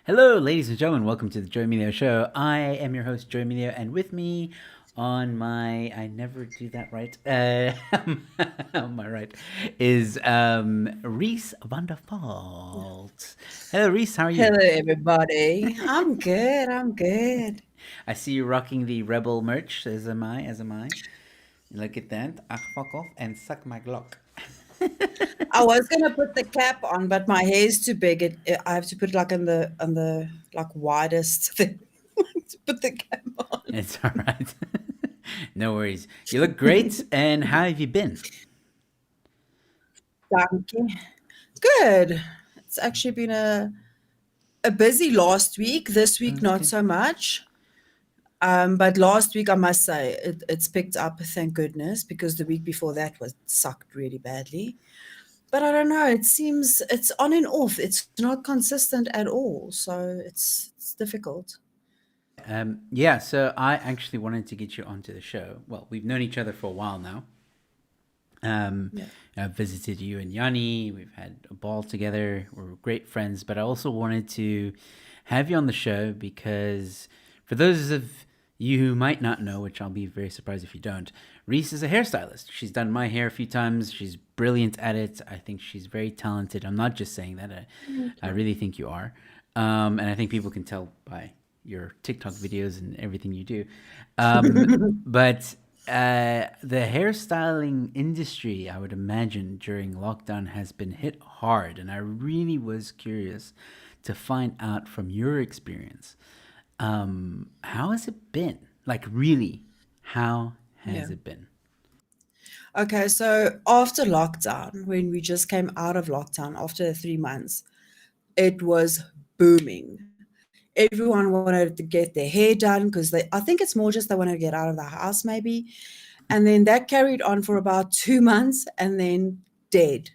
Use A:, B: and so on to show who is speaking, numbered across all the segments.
A: Hello, ladies and gentlemen. Welcome to the Joe Emilio Show. I am your host, Joe Emilio, and with me on my I never do that right. On my right is Reese van der Vault. Hello, Reese. How are you?
B: Hello, everybody. I'm good. I'm good.
A: I see you rocking the Rebel merch. As am I. As am I. Look at that. Ach, fuck off and suck my Glock.
B: I was gonna put the cap on, but my hair is too big. I have to put it like on the like widest thing to put the cap on.
A: It's all right. No worries. You look great. And how have you been?
B: Thank you. Good. It's actually been a busy last week. This week,
A: That's
B: not
A: good.
B: so much. But last week, I must say, it's picked up. Thank goodness, because the week before that was sucked really badly. But I don't know, it seems it's on and off. It's not consistent at all, so it's difficult.
A: Yeah, so I actually wanted to get you onto the show. Well, we've known each other for a while now. Um,
B: Yeah.
A: I've visited you and Yanni. We've had a ball together. We're great friends. But I also wanted to have you on the show because for those of you who might not know, which I'll be very surprised if you don't, Reese is a hairstylist. She's done my hair a few times. She's brilliant at it. I think she's very talented. I'm not just saying that. I
B: Okay.
A: really think you are. And I think people can tell by your TikTok videos and everything you do. But the hairstyling industry, I would imagine, during lockdown has been hit hard. And I really was curious to find out from your experience, how has it been? Like, really, how
B: Yeah.
A: has it been?
B: Okay, so after lockdown, when we just came out of lockdown after the 3 months, it was booming. Everyone wanted to get their hair done because I think it's more just they wanted to get out of the house, maybe. And then that carried on for about 2 months and then dead.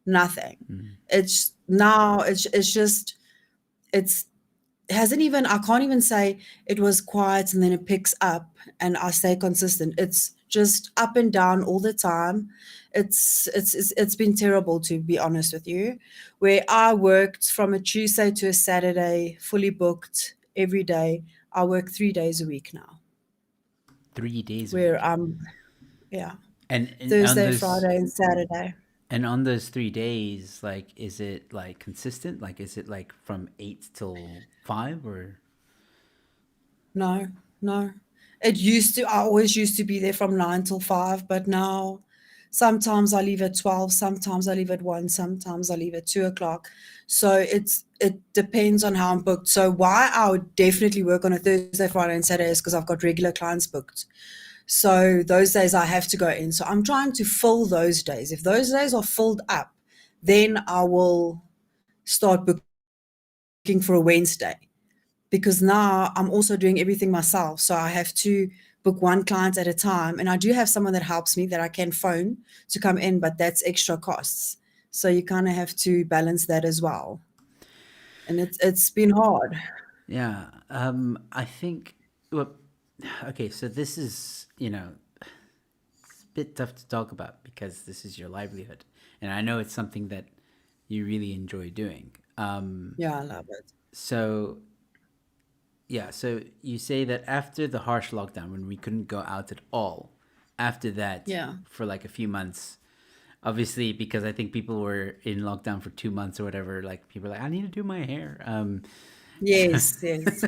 B: Nothing.
A: Mm.
B: It's now, it's just, it's hasn't even I can't even say it was quiet and then it picks up and I stay consistent. It's just up and down all the time. It's been terrible, to be honest with you. Where I worked from a Tuesday to a Saturday, fully booked every day. I work 3 days a week now.
A: 3 days a
B: Where
A: week.
B: yeah,
A: And on
B: Thursday,
A: those
B: Friday, and Saturday.
A: and on those 3 days, like, is it like consistent? Like, is it like from 8 till 5 or?
B: No, no. I always used to be there from 9 till 5, but now sometimes I leave at 12, sometimes I leave at 1, sometimes I leave at 2 o'clock. So it depends on how I'm booked. So why I would definitely work on a Thursday, Friday, and Saturday is because I've got regular clients booked. So those days I have to go in. So I'm trying to fill those days. If those days are filled up, then I will start booking for a Wednesday, because now I'm also doing everything myself. So I have to book one client at a time. And I do have someone that helps me that I can phone to come in, but that's extra costs. So you kind of have to balance that as well. And it's been hard.
A: Yeah, I think. Well, okay, so this is, it's a bit tough to talk about because this is your livelihood, and I know it's something that you really enjoy doing.
B: Yeah, I love it.
A: So yeah, so you say that after the harsh lockdown, when we couldn't go out at all, after that,
B: Yeah.
A: for like a few months, obviously because I think people were in lockdown for 2 months or whatever, like people were like, I need to do my hair. So,
B: Yes, yes.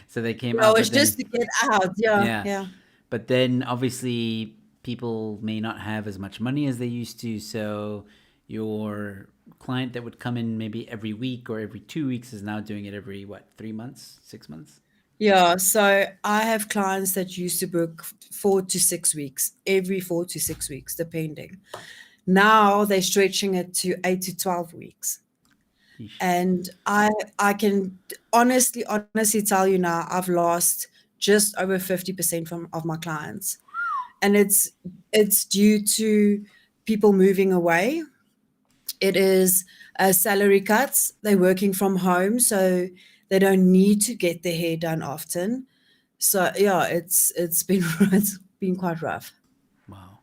A: so they came
B: Yeah,
A: out,
B: it's
A: but
B: just
A: then
B: to get out. Yeah,
A: yeah,
B: yeah.
A: but then obviously people may not have as much money as they used to, so your client that would come in maybe every week or every 2 weeks is now doing it every, what, 3 months, 6 months?
B: Yeah, so I have clients that used to book 4 to 6 weeks, every 4 to 6 weeks, depending. Now they're stretching it to 8 to 12 weeks.
A: Yeesh.
B: And I can honestly tell you now, I've lost just over 50% from of my clients. And it's due to people moving away. It is salary cuts. They're working from home, so they don't need to get their hair done often. So yeah, it's been it's been quite rough.
A: Wow.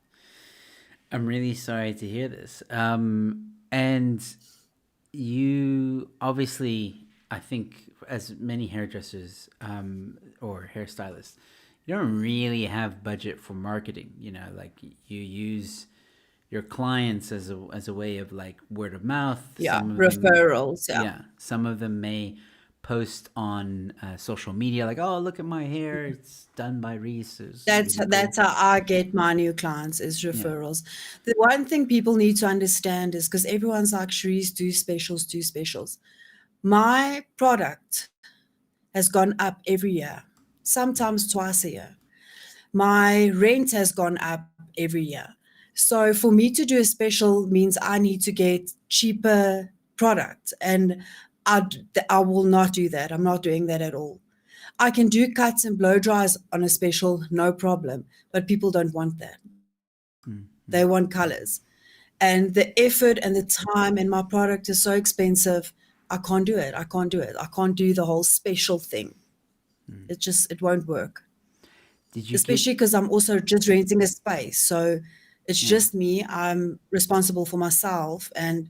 A: I'm really sorry to hear this. And you obviously, I think as many hairdressers or hairstylists, you don't really have budget for marketing. You know, like you use your clients as a way of like word of mouth.
B: Yeah,
A: Some of them,
B: referrals. Yeah.
A: yeah, some of them may post on social media like, "Oh, look at my hair! It's done by Reese. It's really cool."
B: That's how I get my new clients is
A: Yeah.
B: referrals. The one thing people need to understand is because everyone's like, Cherise, do specials, do specials. My product has gone up every year, sometimes twice a year. My rent has gone up every year. So for me to do a special means I need to get cheaper product, and I will not do that. I'm not doing that at all. I can do cuts and blow dries on a special, no problem, but people don't want that.
A: Mm-hmm.
B: They want colors. And the effort and the time, and my product is so expensive. I can't do it. I can't do it. I can't do the whole special thing. It won't work.
A: Did you get?
B: Especially because I'm also just renting a space. So it's
A: Yeah.
B: just me. I'm responsible for myself. And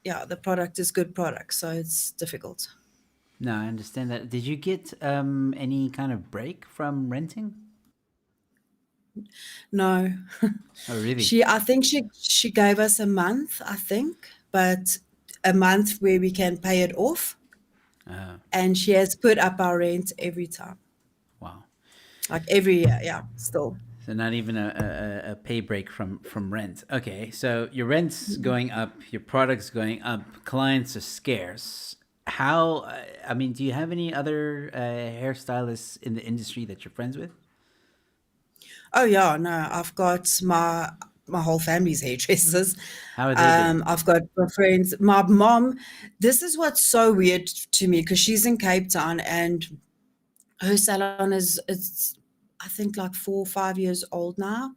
B: yeah, the product is good product. So it's difficult.
A: No, I understand that. Did you get any kind of break from renting?
B: No.
A: Oh, really?
B: I think she gave us a month, I think, but a month where we can pay it off.
A: Uh,
B: And she has put up our rent every time,
A: wow.
B: like every year. Yeah, still.
A: So not even a pay break from rent. Okay, so your rent's going up, your product's going up, clients are scarce. How? I mean, do you have any other hairstylists in the industry that you're friends with?
B: Oh yeah, no, I've got my whole family's hairdressers.
A: How are they doing?
B: I've got my friends. My mom. This is what's so weird to me because she's in Cape Town and her salon is it's I think like 4 or 5 years old now.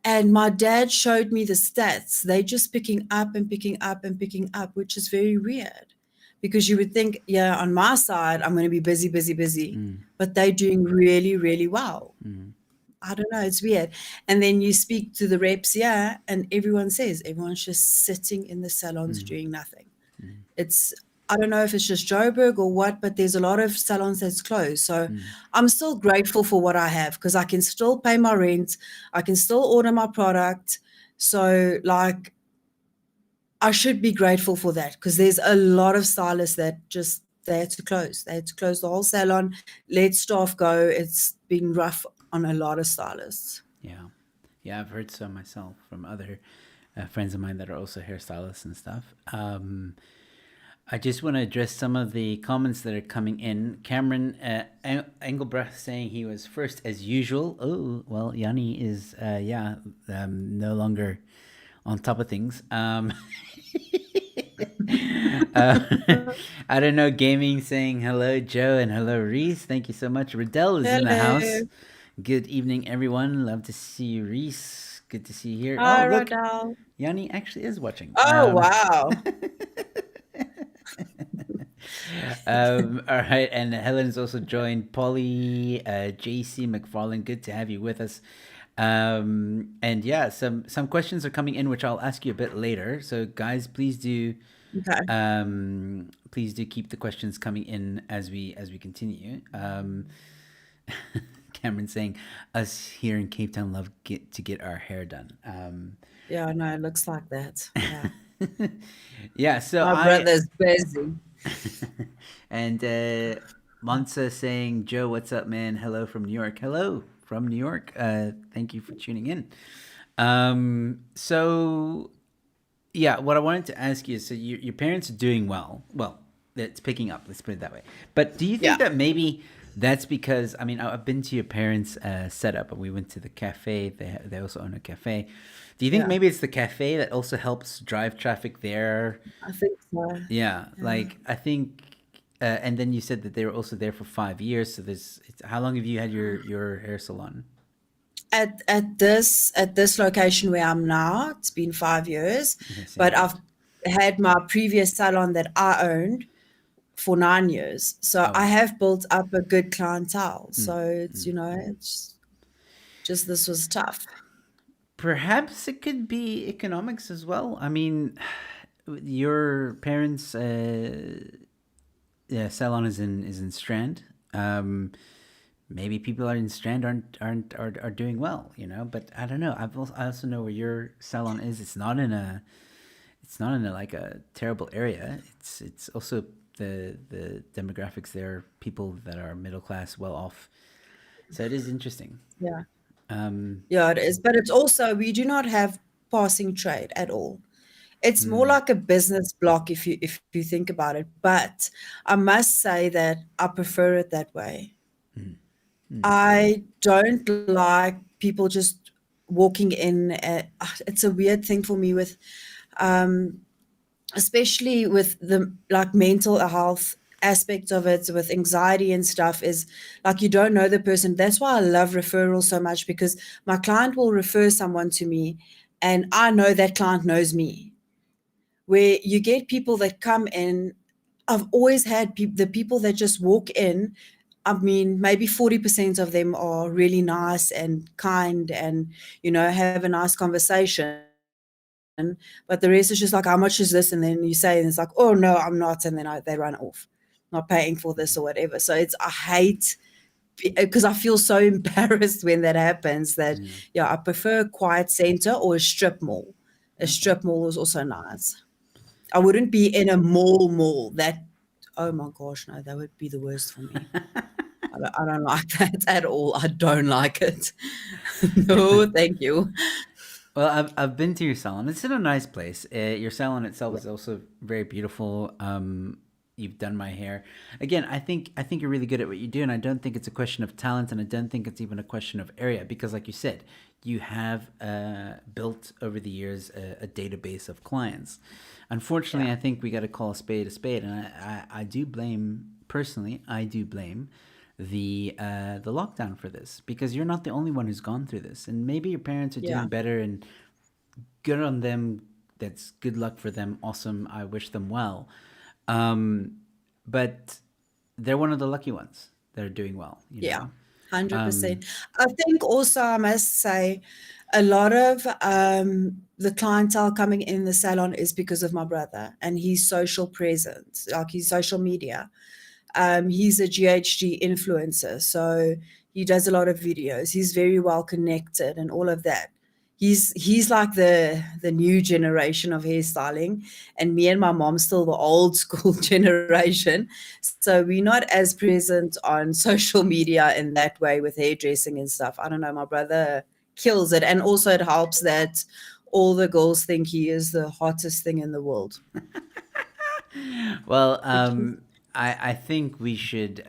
B: And my dad showed me the stats. They're just picking up and picking up and picking up, which is very weird because you would think, yeah, on my side, I'm going to be busy, busy, busy.
A: Mm,
B: But they're doing really, really well.
A: mm,
B: I don't know, it's weird. And then you speak to the reps, yeah, and everyone says everyone's just sitting in the salons
A: mm,
B: doing nothing.
A: mm,
B: It's I don't know if it's just Joburg or what, but there's a lot of salons that's closed. So
A: mm,
B: I'm still grateful for what I have because I can still pay my rent, I can still order my product. So like I should be grateful for that because there's a lot of stylists that just they had to close. They had to close the whole salon, let staff go. It's been rough on a lot of stylists.
A: yeah, yeah. I've heard so myself from other friends of mine that are also hairstylists and stuff. I just want to address some of the comments that are coming in. Cameron Engelbrecht saying he was first as usual. Oh, well, Yanni is, yeah, no longer on top of things. uh, I don't know. Gaming saying hello, Joe, and hello, Reese. Thank you so much. Riddell is in the house.
B: Hello.
A: Good evening, everyone. Love to see you, Reese. Good to see you here. Oh,
B: Hi,
A: look,
B: Rodell.
A: Yanni actually is watching.
B: Oh, wow.
A: All right, and Helen's also joined. Polly, JC McFarlane, good to have you with us. And yeah, some questions are coming in, which I'll ask you a bit later. So, guys,
B: Okay.
A: please do keep the questions coming in as we continue. Cameron saying, "Us here in Cape Town love to get our hair done."
B: Yeah, no, it looks like that. Yeah.
A: Yeah, so
B: My
A: I
B: brother's busy.
A: and Monsa saying, Joe, what's up, man? Hello from New York. Hello from New York. Thank you for tuning in. So, yeah, what I wanted to ask you is so your parents are doing well. Well, it's picking up, let's put it that way. But do you think
B: Yeah.
A: that maybe that's because, I mean, I've been to your parents' setup and we went to the cafe. They also own a cafe. Do you think
B: Yeah.
A: maybe it's the cafe that also helps drive traffic there?
B: I think so.
A: Yeah,
B: Yeah.
A: like I think, and then you said that they were also there for 5 years. So how long have you had your hair salon?
B: At this location where I'm now, it's been 5 years,
A: Okay, same
B: but
A: here.
B: I've had my previous salon that I owned for 9 years. So
A: Oh
B: I
A: wow.
B: have built up a good clientele.
A: Mm,
B: So it's,
A: mm.
B: it's just this was tough.
A: Perhaps it could be economics as well. I mean, your parents, yeah, salon is in Strand. Um, Maybe people are in Strand are doing well, you know. But I don't know. I also know where your salon is. It's not in a, like a terrible area. It's also the demographics there, people that are middle class, well off. So it is interesting.
B: Yeah.
A: Um,
B: Yeah, it is. But it's also, we do not have passing trade at all. It's more
A: mm,
B: like a business block if you think about it. But I must say that I prefer it that way.
A: mm, mm,
B: I don't like people just walking in. It's a weird thing for me with, um, especially with the like mental health aspect of it, with anxiety and stuff, is like you don't know the person. That's why I love referrals so much, because my client will refer someone to me and I know that client knows me. Where you get people that come in, I've always had the people that just walk in. I mean, maybe 40% of them are really nice and kind and, have a nice conversation. But the rest is just like, how much is this? And then you say, and it's like, oh no, I'm not. And then they run off, not paying for this or whatever. So I hate, because I feel so embarrassed when that happens, that,
A: yeah.
B: yeah, I prefer a quiet center or a strip mall. A
A: Okay.
B: strip mall is also nice. I wouldn't be in a mall that, oh my gosh, no, that would be the worst for me. I don't like that at all. I don't like it. No, thank you.
A: Well, I've been to your salon. It's in a nice place. Your salon itself
B: Yeah.
A: is also very beautiful. You've done my hair. Again, I think you're really good at what you do, and I don't think it's a question of talent, and I don't think it's even a question of area, because, like you said, you have built over the years a database of clients. Unfortunately,
B: Yeah.
A: I think we got to call a spade, and I do blame personally. I do blame the lockdown for this, because you're not the only one who's gone through this, and maybe your parents are doing
B: Yeah.
A: better, and good on them. That's good luck for them. Awesome. I wish them well. Um, but they're one of the lucky ones that are doing well. You
B: Yeah.
A: know. Um,
B: 100%. I think also I must say a lot of the clientele coming in the salon is because of my brother and his social presence, like his social media. He's a GHD influencer, so he does a lot of videos. He's very well connected and all of that. He's like the new generation of hairstyling, and me and my mom still the old school generation. So we're not as present on social media in that way with hairdressing and stuff. I don't know. My brother kills it, and also it helps that all the girls think he is the hottest thing in the world.
A: well,
B: Which is,
A: I think we should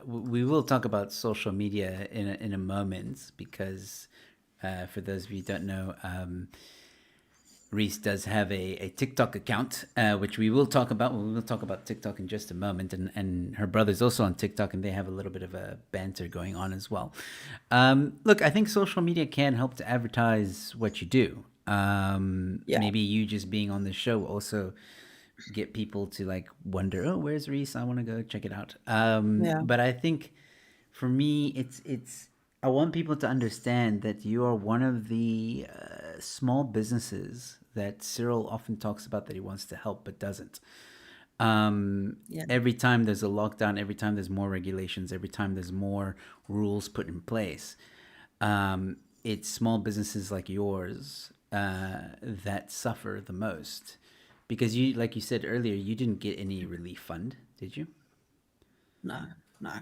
A: we will talk about social media in a moment, because for those of you who don't know, Reese does have a TikTok account, which we will talk about. We will talk about TikTok in just a moment, and her brother's also on TikTok, and they have a little bit of a banter going on as well. Look, I think social media can help to advertise what you do.
B: yeah,
A: Maybe you just being on the show will also get people to like wonder, oh, where's Reese? I want to go check it out.
B: yeah,
A: But I think for me, it's I want people to understand that you are one of the small businesses that Cyril often talks about that he wants to help but doesn't.
B: yeah,
A: Every time there's a lockdown, every time there's more regulations, every time there's more rules put in place, it's small businesses like yours that suffer the most, because you, like you said earlier, you didn't get any relief fund, did you?
B: no, no,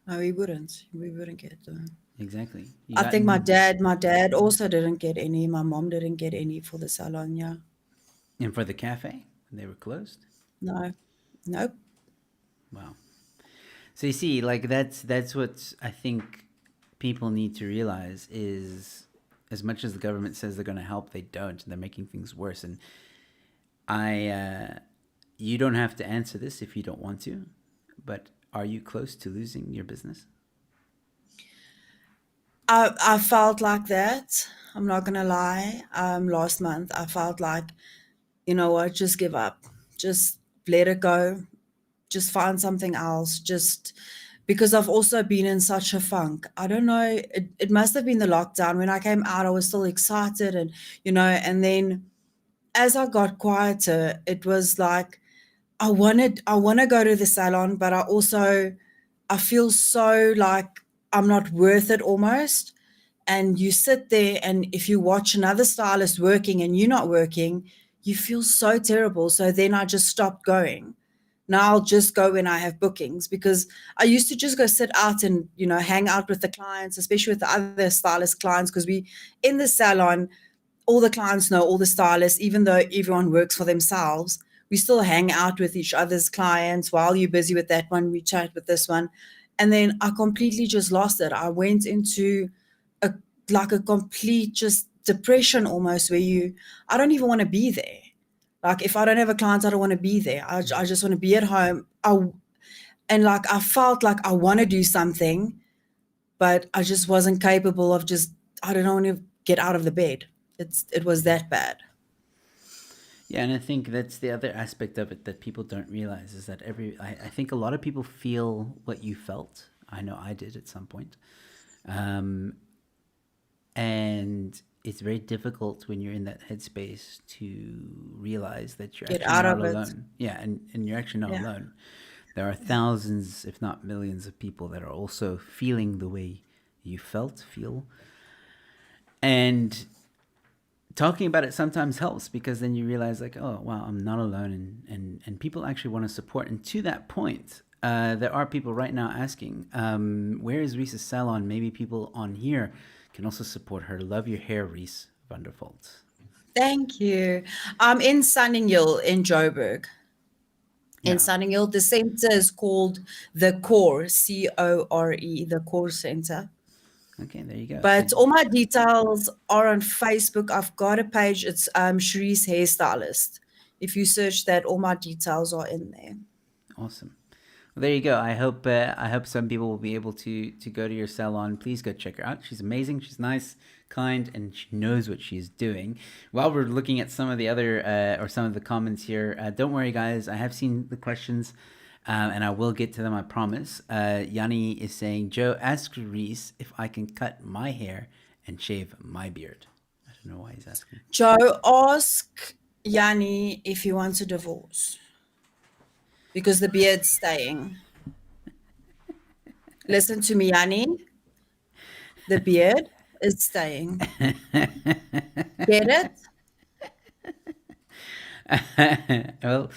B: no, we wouldn't. We wouldn't get them.
A: Exactly. You
B: I
A: got
B: think my
A: in,
B: dad, my dad also didn't get any. My mom didn't get any for the salon. Yeah,
A: and for the cafe, they were closed.
B: no, nope.
A: Wow. So you see, like that's what I think people need to realize is, as much as the government says they're going to help, they don't. They're making things worse. And you don't have to answer this if you don't want to, but are you close to losing your business?
B: I felt like that. I'm not gonna lie. Last month I felt like, you know what, just give up, just let it go, just find something else. Just because I've also been in such a funk. I don't know. It must have been the lockdown. When I came out, I was still excited, and and then as I got quieter, it was like I wanna go to the salon, but I feel so like I'm not worth it almost. And you sit there, and if you watch another stylist working and you're not working, you feel so terrible. So then I just stopped going. Now I'll just go when I have bookings, because I used to just go sit out and, hang out with the clients, especially with the other stylist clients, because we in the salon, all the clients know all the stylists, even though everyone works for themselves. We still hang out with each other's clients. While you're busy with that one, we chat with this one. And then I completely just lost it. I went into a like a complete just depression almost, where I don't even want to be there. Like if I don't have a client, I don't want to be there. I just want to be at home. And like I felt like I want to do something, but I just wasn't capable of just, I don't want to get out of the bed. It was that bad.
A: Yeah, and I think that's the other aspect of it that people don't realize is that I think a lot of people feel what you felt. I know I did at some point. Um, and it's very difficult when you're in that headspace to realize that you're
B: Get
A: actually
B: out
A: not
B: of it.
A: alone. Yeah, and you're actually not
B: Yeah.
A: alone. There are thousands, if not millions, of people that are also feeling the way you feel. And talking about it sometimes helps because then you realize like, oh wow, I'm not alone, and people actually want to support. And to that point, there are people right now asking, where is Reese's salon? Maybe people on here can also support her. Love your hair, Reese Vandervolt.
B: Thank you. I'm in Sunninghill in Joburg. In
A: Yeah.
B: Sunninghill, the center is called the Core, Core, the Core Center.
A: Okay, there you go. So
B: But all my details are on Facebook. I've got a page. It's Sharice Hairstylist. If you search that, all my details are in there.
A: awesome. Well, there you go. I hope some people will be able to go to your salon. Please go check her out. She's amazing. She's nice, kind, and she knows what she's doing. While we're looking at some of the other or some of the comments here, don't worry, guys. I have seen the questions, and I will get to them. I promise. Yanni is saying, Joe, ask Reese if I can cut my hair and shave my beard. I don't know why he's asking.
B: Joe, ask Yanni if he wants a divorce, because the beard's staying. Listen to me, Yanni. The beard is staying. Get it?
A: well,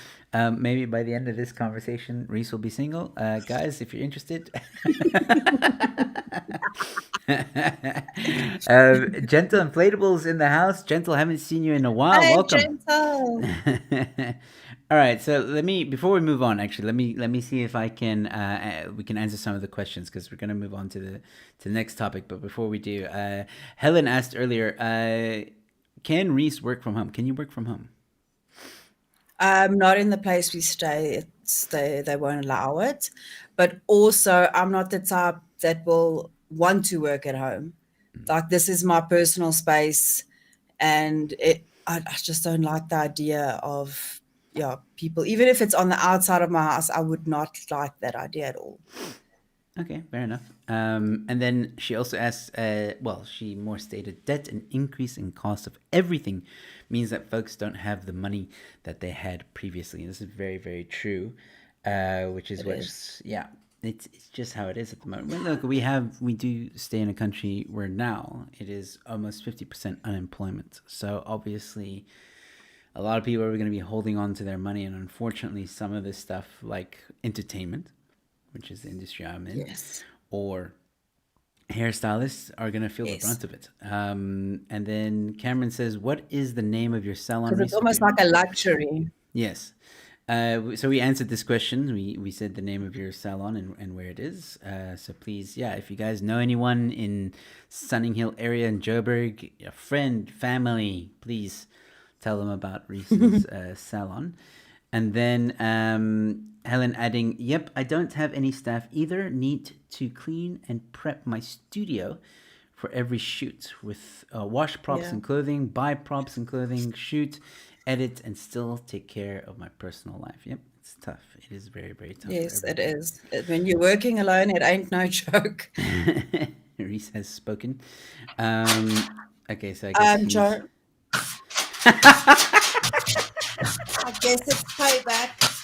A: maybe by the end of this conversation, Reese will be single. Guys, if you're interested. Gentle Inflatables in the house. Gentle, haven't seen you in a while.
B: Hey,
A: Welcome.
B: gentle.
A: All right, so let me before we move on. Actually, let me see if I can we can answer some of the questions because we're gonna move on to the next topic. But before we do, Helen asked earlier, can Reese work from home? Can you work from home?
B: Not in the place we stay. They won't allow it. But also, I'm not the type that will want to work at home. Like this is my personal space, and I just don't like the idea of, yeah, people. Even if it's on the outside of my house, I would not like that idea at all.
A: Okay, fair enough. And then she also asks, well, she more stated debt and increase in cost of everything means that folks don't have the money that they had previously. And this is very, very true, which is
B: It is.
A: yeah, it's just how it is at the moment. Well, look, we do stay in a country where now it is almost 50% unemployment. So obviously, a lot of people are going to be holding on to their money, and unfortunately, some of this stuff like entertainment, which is the industry I'm in,
B: Yes.
A: or hairstylists are going to feel the
B: Yes.
A: brunt of it. And then Cameron says, what is the name of your salon,
B: Because it's
A: Reese?
B: almost
A: Okay.
B: like a luxury.
A: Yes. So we answered this question. We said the name of your salon and where it is. So please, yeah, if you guys know anyone in Sunninghill area in Joburg, a friend, family, please tell them about Reese's salon. And then Helen adding, yep, I don't have any staff either. Need to clean and prep my studio for every shoot with wash props
B: Yeah.
A: and clothing, buy props and clothing, shoot, edit, and still take care of my personal life. Yep, it's tough. It is very, very tough for
B: Yes, it
A: everybody.
B: is. When you're working alone, it ain't no joke.
A: Reese has spoken. Okay, so I guess he's.
B: Joe, I guess it's payback.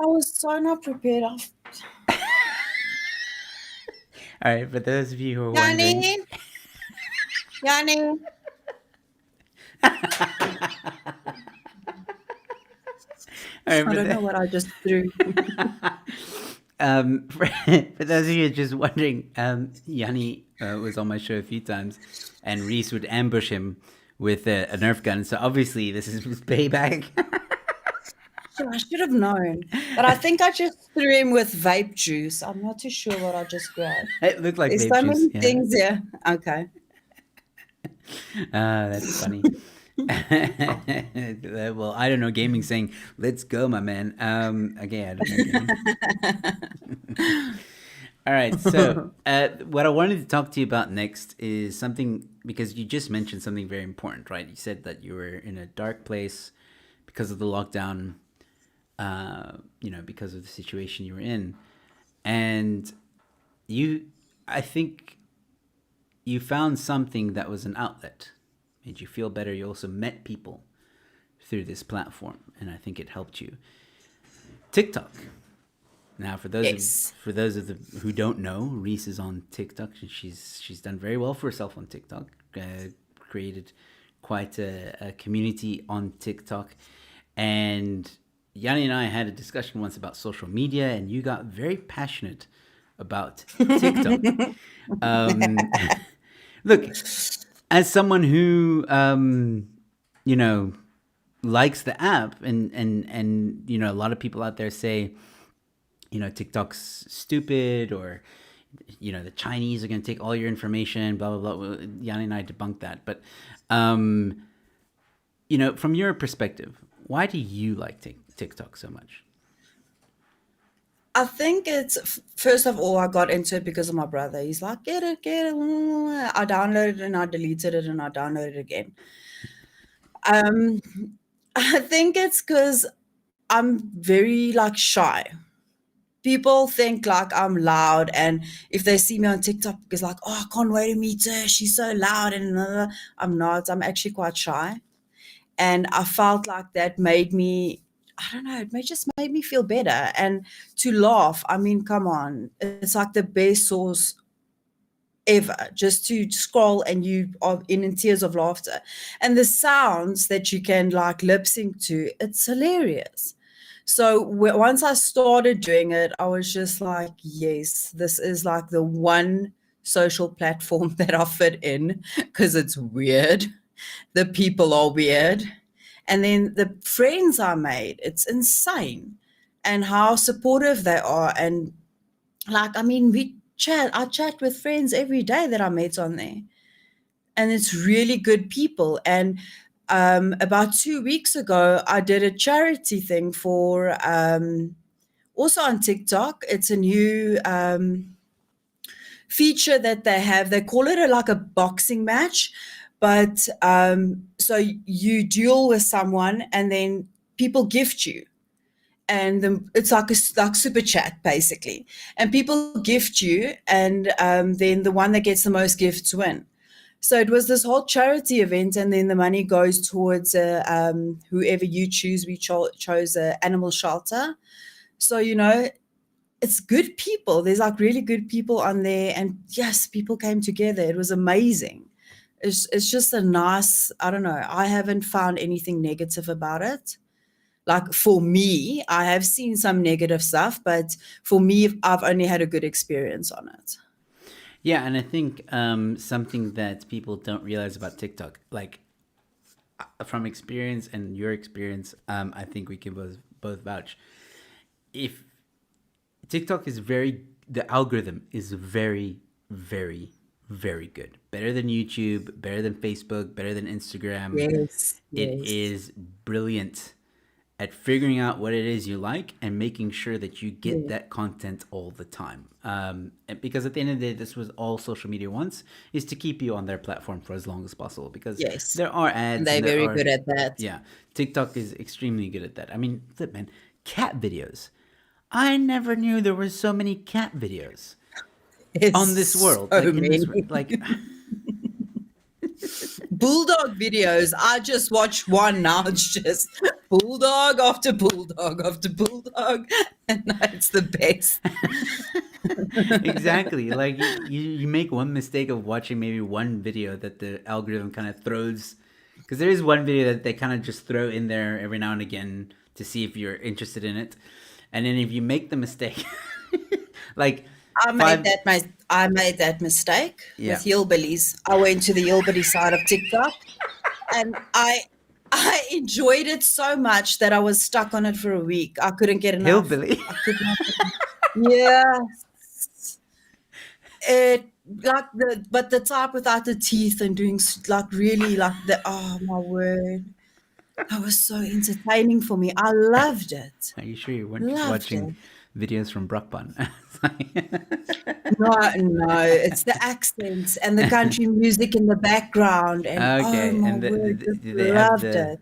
B: I was so not prepared.
A: All right, for those of you who are
B: Yanni,
A: wondering,
B: Yanni.
A: all right,
B: I don't know what I just threw.
A: for those of you just wondering, Yanni was on my show a few times, and Reese would ambush him with a Nerf gun. So obviously, this is his payback.
B: Shit, I should have known. But I think I just threw him with vape juice. I'm not too sure what I just grabbed.
A: It looked like
B: There's
A: vape
B: so
A: juice.
B: many
A: Yeah,
B: things here. Okay.
A: that's funny. Well, I don't know gaming saying "Let's go, my man." Okay, I don't know gaming. All right, so what I wanted to talk to you about next is something because you just mentioned something very important, right? You said that you were in a dark place because of the lockdown, because of the situation you were in, and you, I think, you found something that was an outlet, made you feel better. You also met people through this platform, and I think it helped you. TikTok. Now,
B: Yes.
A: for those of the who don't know, Reese is on TikTok. She's done very well for herself on TikTok. Created quite a community on TikTok, and Yanni and I had a discussion once about social media, and you got very passionate about TikTok. Um, Look, as someone who you know likes the app, and a lot of people out there say TikTok's stupid, or the Chinese are going to take all your information, blah blah blah. Well, Yanni and I debunked that, but um, from your perspective, why do you like TikTok so much?
B: I think it's first of all, I got into it because of my brother. He's like, get it, get it. I downloaded it and I deleted it and I downloaded it again. Um, I think it's because I'm very like shy. People think like I'm loud, and if they see me on TikTok, it's like, oh, I can't wait to meet her. She's so loud, and I'm not. I'm actually quite shy, and I felt like that made me. I don't know. Just made me feel better, and to laugh. I mean, come on, it's like the best source ever. Just to scroll and you are in tears of laughter, and the sounds that you can like lip sync to. It's hilarious. So once I started doing it, I was just like, yes, this is like the one social platform that I fit in because it's weird. The people are weird. And then the friends I made, it's insane. And how supportive they are. And like, I mean, I chat with friends every day that I met on there. And it's really good people. And about 2 weeks ago, I did a charity thing for also on TikTok. It's a new feature that they have. They call it like a boxing match, but so you duel with someone, and then people gift you, and it's like super chat basically, and people gift you, and then the one that gets the most gifts win. So it was this whole charity event, and then the money goes towards whoever you choose. We chose an animal shelter. So, it's good people. There's like really good people on there. And yes, people came together. It was amazing. It's just a nice, I don't know. I haven't found anything negative about it. Like for me, I have seen some negative stuff, but for me, I've only had a good experience on it.
A: Yeah, and I think something that people don't realize about TikTok, like from experience and your experience, I think we can both vouch. If TikTok is the algorithm is very, very, very good. Better than YouTube, better than Facebook, better than Instagram.
B: Yes,
A: It
B: yes,
A: is brilliant at figuring out what it is you like and making sure that you get
B: yes,
A: that content all the time. Because at the end of the day, this was all social media wants, is to keep you on their platform for as long as possible. Because
B: yes.
A: there are
B: And
A: ads
B: they're
A: and there
B: very
A: are,
B: good at that.
A: yeah, TikTok is extremely good at that. I mean, flip man, cat videos. I never knew there were so many cat videos on this
B: It's
A: world,
B: so
A: like in this,
B: many.
A: like
B: bulldog videos. I just watch one now. It's just bulldog after bulldog after bulldog, and it's the best.
A: Exactly. Like you make one mistake of watching maybe one video that the algorithm kind of throws, because there is one video that they kind of just throw in there every now and again to see if you're interested in it, and then if you make the mistake, like five,
B: I made that mistake with
A: yeah,
B: hillbillies. I went to the hillbilly side of TikTok, and I enjoyed it so much that I was stuck on it for a week. I couldn't get enough.
A: hillbilly.
B: I could not. Yeah, it like the type without the teeth and doing like really like the oh my word, that was so entertaining for me. I loved it,
A: Are you sure you weren't just
B: loved
A: watching
B: it.
A: videos from Brockbun?
B: No, no, it's the accents and the country music in the background, and oh
A: Okay,
B: my
A: and
B: word, just
A: do they have
B: loved it.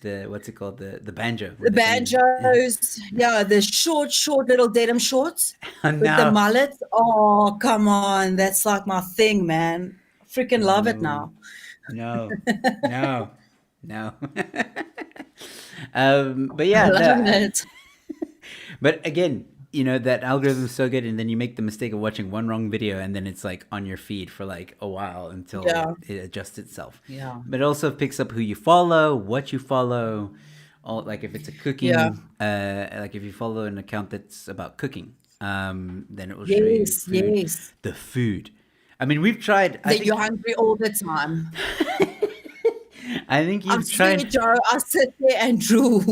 A: the what's it called, the banjo
B: The
A: with the banjo?
B: banjos, yeah, the short little denim shorts
A: Oh
B: with the
A: no,
B: mullet. Oh, come on, that's like my thing, man. I freaking love it
A: no,
B: now.
A: no, no, no. But
B: I
A: yeah,
B: love
A: no.
B: it.
A: But again, that algorithm is so good, and then you make the mistake of watching one wrong video, and then it's like on your feed for like a while until
B: Yeah,
A: it adjusts itself.
B: yeah,
A: But it also picks up who you follow, what you follow, all like if it's a
B: yeah.
A: cooking, like if you follow an account that's about cooking, then it will show you
B: Yes,
A: food,
B: yes.
A: the food. I mean, we've tried. I
B: That you're
A: think,
B: hungry all the time.
A: I think
B: I
A: you've
B: swear,
A: tried.
B: Joe, I sit there and drool.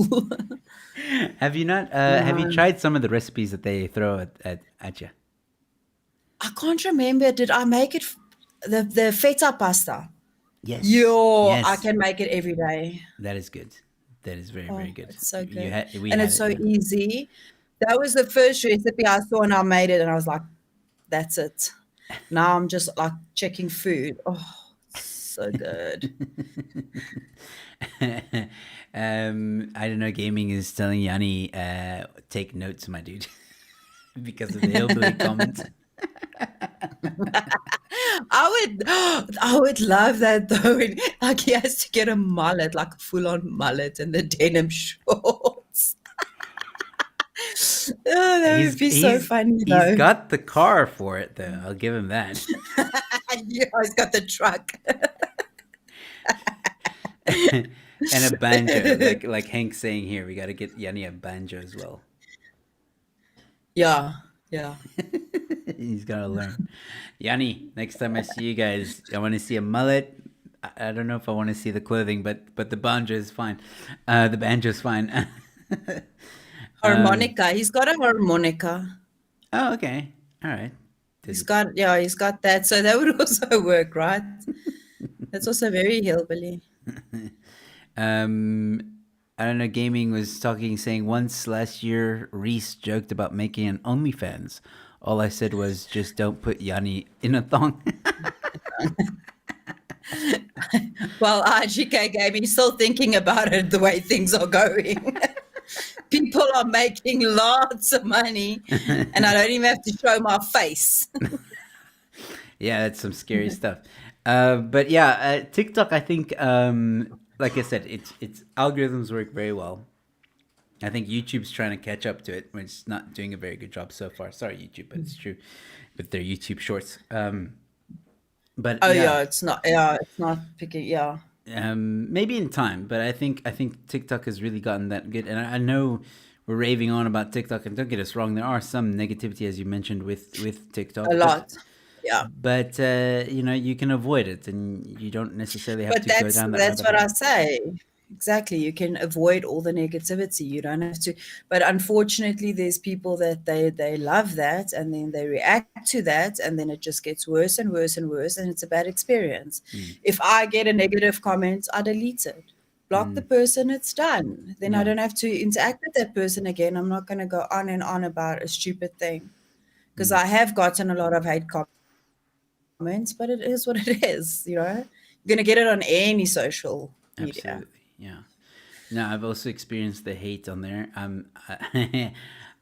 A: Have you not? Have you
B: No.
A: tried some of the recipes that they throw at you?
B: I can't remember. Did I make it the feta pasta?
A: Yes,
B: Yo, I
A: yes.
B: can make it every day.
A: That is good. That is very, very
B: Oh,
A: good.
B: it's so
A: You
B: good.
A: had we
B: And
A: had
B: it's
A: it.
B: so
A: Yeah.
B: easy. That was the first recipe I saw and I made it and I was like, that's it. Now I'm just like checking food. Oh, so good.
A: I don't know. Gaming is telling Yanni, take notes, my dude, because of the hillbilly comment.
B: I would love that though. Like he has to get a mullet, like a full-on mullet and the denim shorts. Oh, that would
A: He's
B: be so
A: he's
B: funny
A: he's
B: though.
A: got the car for it, though. I'll give him that.
B: Yeah, he's got the truck.
A: And a banjo, like Hank saying here, we got to get Yanni a banjo as well.
B: Yeah, yeah.
A: He's gotta learn. Yanni, next time I see you guys, I want to see a mullet. I don't know if I want to see the clothing, but the banjo is fine. The banjo is fine. um,
B: Harmonica. He's got a harmonica.
A: oh, okay. All right.
B: He's
A: Did,
B: got, yeah, he's got that. So that would also work, right? That's also very hillbilly.
A: um, I don't know. Gaming was talking, saying once last year, Reese joked about making an OnlyFans. All I said was, just don't put Yanni in a thong.
B: Well, RGK Gaming still thinking about it the way things are going. People are making lots of money, and I don't even have to show my face.
A: Yeah, that's some scary stuff. But yeah, TikTok. I think, like I said, its algorithms work very well. I think YouTube's trying to catch up to it, which is not doing a very good job so far. Sorry, YouTube, but it's true with their YouTube Shorts. But
B: Oh
A: yeah,
B: yeah, it's not. Yeah, it's not picking. Yeah,
A: maybe in time. But I think TikTok has really gotten that good, and I know we're raving on about TikTok. And don't get us wrong, there are some negativity, as you mentioned, with TikTok,
B: a
A: but
B: lot. Yeah,
A: you can avoid it, and you don't necessarily have
B: but
A: to go down that
B: that's
A: rabbit
B: what I
A: hole.
B: say. Exactly. You can avoid all the negativity. You don't have to. But unfortunately, there's people that they love that, and then they react to that, and then it just gets worse and worse and worse, and it's a bad experience.
A: Mm,
B: If I get a negative comment, I delete it. Block the
A: mm,
B: person, it's done. Then I
A: yeah.
B: don't have to interact with that person again. I'm not going to go on and on about a stupid thing because
A: Mm,
B: I have gotten a lot of hate comments, but it is what it is. You're going to get it on any social media.
A: absolutely. Yeah. No, I've also experienced the hate on there.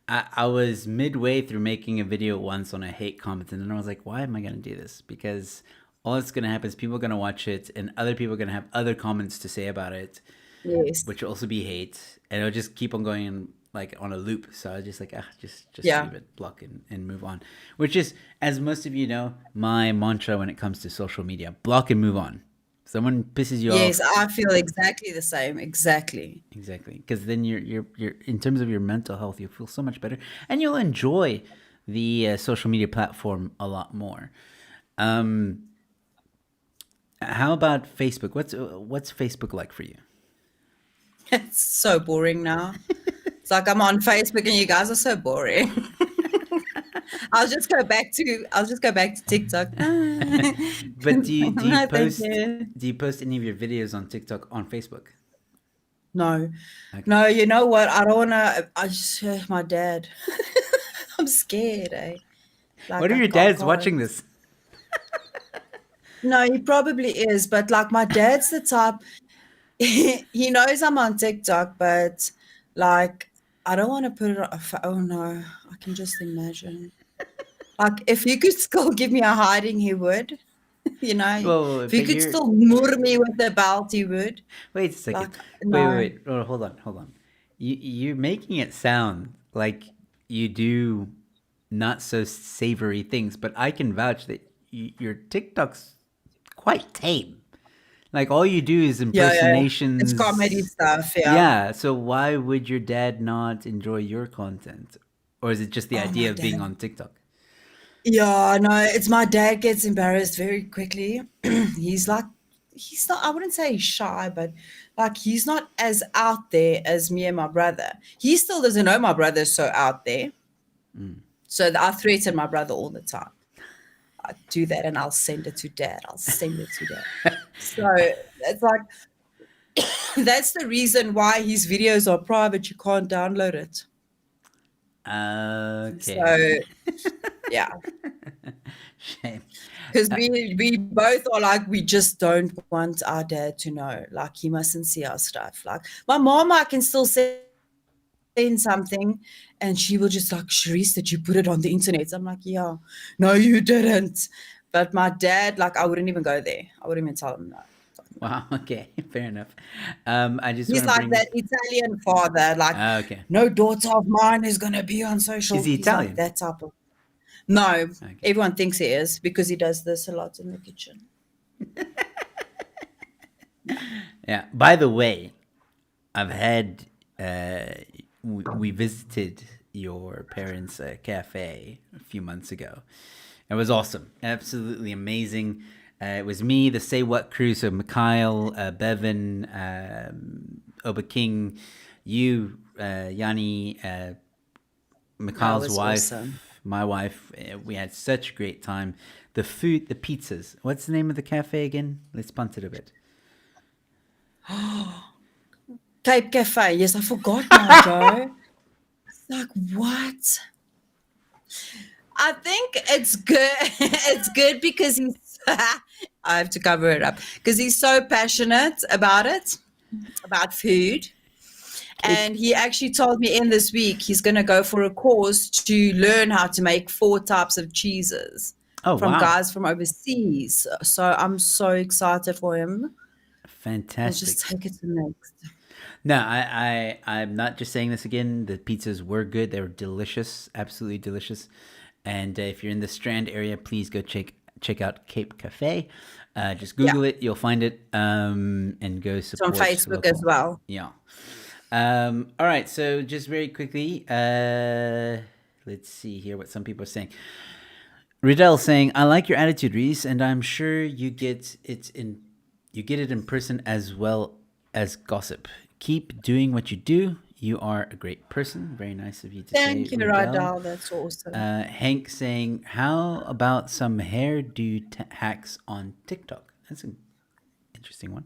A: I was midway through making a video once on a hate comment, and then I was like, why am I going to do this? Because all that's gonna happen is people are gonna watch it, and other people are gonna have other comments to say about it,
B: Yes.
A: which will also be hate, and it'll just keep on going in, like on a loop. So I was just like, just
B: Yeah.
A: leave it, block, and move on. Which is, as most of you know, my mantra when it comes to social media: block and move on. Someone pisses you
B: Yes,
A: off,
B: I feel exactly the same. Exactly.
A: exactly, because then you're in terms of your mental health, you feel so much better, and you'll enjoy the social media platform a lot more. Um, how about Facebook? What's Facebook like for you?
B: It's so boring now. It's like I'm on Facebook and you guys are so boring. I'll just go back to TikTok.
A: But do you
B: No, thank
A: post
B: you.
A: any of your videos on TikTok on Facebook?
B: No.
A: Okay.
B: No, you know what? I don't wanna I just my dad. I'm scared, eh?
A: What
B: Like
A: are your
B: I
A: dads watching
B: can't.
A: this?
B: No, he probably is, but like my dad's the type he knows I'm on TikTok, but like I don't want to put it on. Oh no, I can just imagine. Like if he could still give me a hiding, he would. You know,
A: Well,
B: if he
A: but
B: could
A: you're
B: still moor me with the belt, he would.
A: wait a second.
B: Like
A: Wait.
B: no,
A: Oh, hold on. You're making it sound like you do not so savory things, but I can vouch that your TikTok's quite tame. Like all you do is
B: yeah, yeah, it's comedy
A: impersonations.
B: stuff. Yeah.
A: Yeah, so why would your dad not enjoy your content? Or is it just the
B: Oh
A: idea
B: my
A: of being
B: dad.
A: on TikTok?
B: Yeah, no, it's my dad gets embarrassed very quickly. He's like, he's not, I wouldn't say he's shy, but like he's not as out there as me and my brother. He still doesn't know my brother's so out there. So I threaten my brother all the time. I do that and I'll send it to dad. I'll send it to dad. So it's like, that's the reason why his videos are private. You can't download it.
A: Okay.
B: So yeah.
A: Shame.
B: Because we both are like we just don't want our dad to know. Like he mustn't see our stuff. Like my mom, I can still send something, and she will just like, Sharice, did you put it on the internet? I'm like, yeah, no, you didn't. But my dad, like, I wouldn't even go there. I wouldn't even tell him no. No.
A: Wow, okay. Fair enough. I just want
B: He's
A: to
B: like
A: bring
B: that Italian father. Like,
A: okay.
B: no daughter of mine is gonna be on
A: Is
B: social.
A: he
B: He's like
A: Italian?
B: that type of. No,
A: Okay.
B: everyone thinks he is because he does this a lot in the kitchen.
A: Yeah. By the way, I've had we visited your parents' cafe a few months ago. It was awesome, absolutely amazing. It was me, the Say What crew, so Mikhail, Bevan, Oba King, you, Yanni,
B: That
A: Mikhail's
B: was awesome.
A: wife, my wife. We had such a great time. The food, the pizzas. What's the name of the cafe again? Let's punt it a bit.
B: Cape Cafe. Yes, I forgot now, Joe. It's like, what? I think it's good. It's good because he's, I have to cover it up because he's so passionate about it, about food. And
A: It.
B: he actually told me in this week he's going to go for a course to learn how to make 4 types of cheeses
A: Oh
B: from
A: wow,
B: guys from overseas. So I'm so excited for him. We'll just
A: fantastic.
B: take it to the next.
A: No, I'm not just saying this again. The pizzas were good. They were delicious, absolutely delicious. And if you're in the Strand area, please go check out Cape Cafe. Just
B: Yeah.
A: Google it, you'll find it, and go
B: It's on
A: support
B: Facebook as
A: local.
B: well.
A: Yeah. All right. So just very quickly, let's see here what some people are saying. Riddell saying, "I like your attitude, Reese, and I'm sure you get it in person as well as gossip. Keep doing what you do. You are a great person. Very nice of you to say,
B: Thank you,
A: Riddell."
B: Radal. That's awesome.
A: Hank saying, "How about some hairdo hacks on TikTok?" That's an interesting one.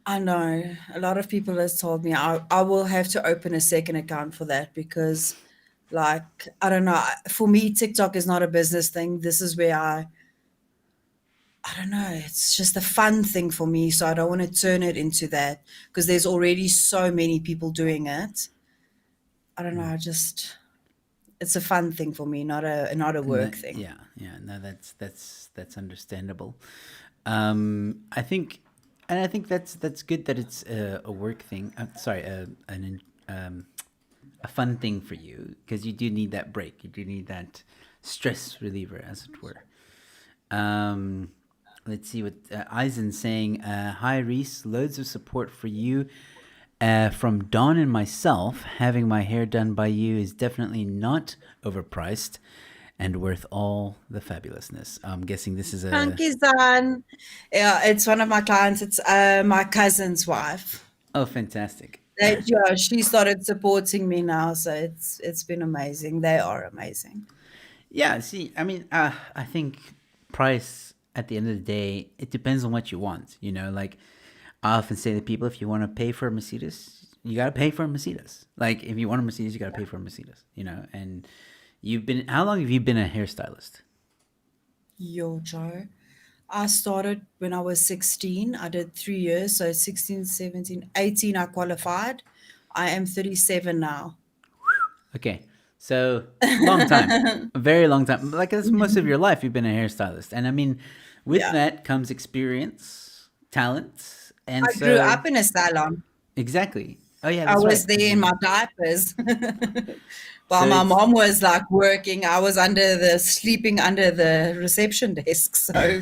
B: I know a lot of people has told me I will have to open a second account for that because, like, I don't know. For me, TikTok is not a business thing. This is where I don't know. It's just a fun thing for me. So I don't want to turn it into that because there's already so many people doing it. I don't know. It's a fun thing for me, not a
A: And
B: work thing.
A: yeah, yeah, no, that's understandable. I think, and I think that's good that it's a work thing. Sorry, a fun thing for you because you do need that break. You do need that stress reliever, as it were. Um, let's see what Eisen's saying. Hi, Reese. Loads of support for you. From Dawn and myself, having my hair done by you is definitely not overpriced and worth all the fabulousness. I'm guessing this is a.
B: Thank you, son. Yeah, it's one of my clients. It's my cousin's wife.
A: Oh, fantastic.
B: Yeah, she started supporting me now, so it's been amazing. They are amazing.
A: Yeah, see, I mean, I think price at the end of the day, it depends on what you want. You know, like I often say to people, if you want to pay for a Mercedes, you got to pay for a Mercedes. Like if you want a Mercedes, you got to pay for a Mercedes, you know, and how long have you been a hairstylist?
B: Yo, Joe. I started when I was 16. I did 3 years. So 16, 17, 18, I qualified. I am 37 now.
A: Okay. So long time, a very long time. Like that's most of your life, you've been a hairstylist, and I mean, with
B: Yeah.
A: that comes experience, talent, and
B: I grew
A: so
B: up in a salon.
A: exactly. Oh yeah,
B: I
A: that's right.
B: was
A: Because
B: there in
A: you.
B: my diapers.
A: So
B: While my
A: it's
B: mom was like working, I was sleeping under the reception desk. So,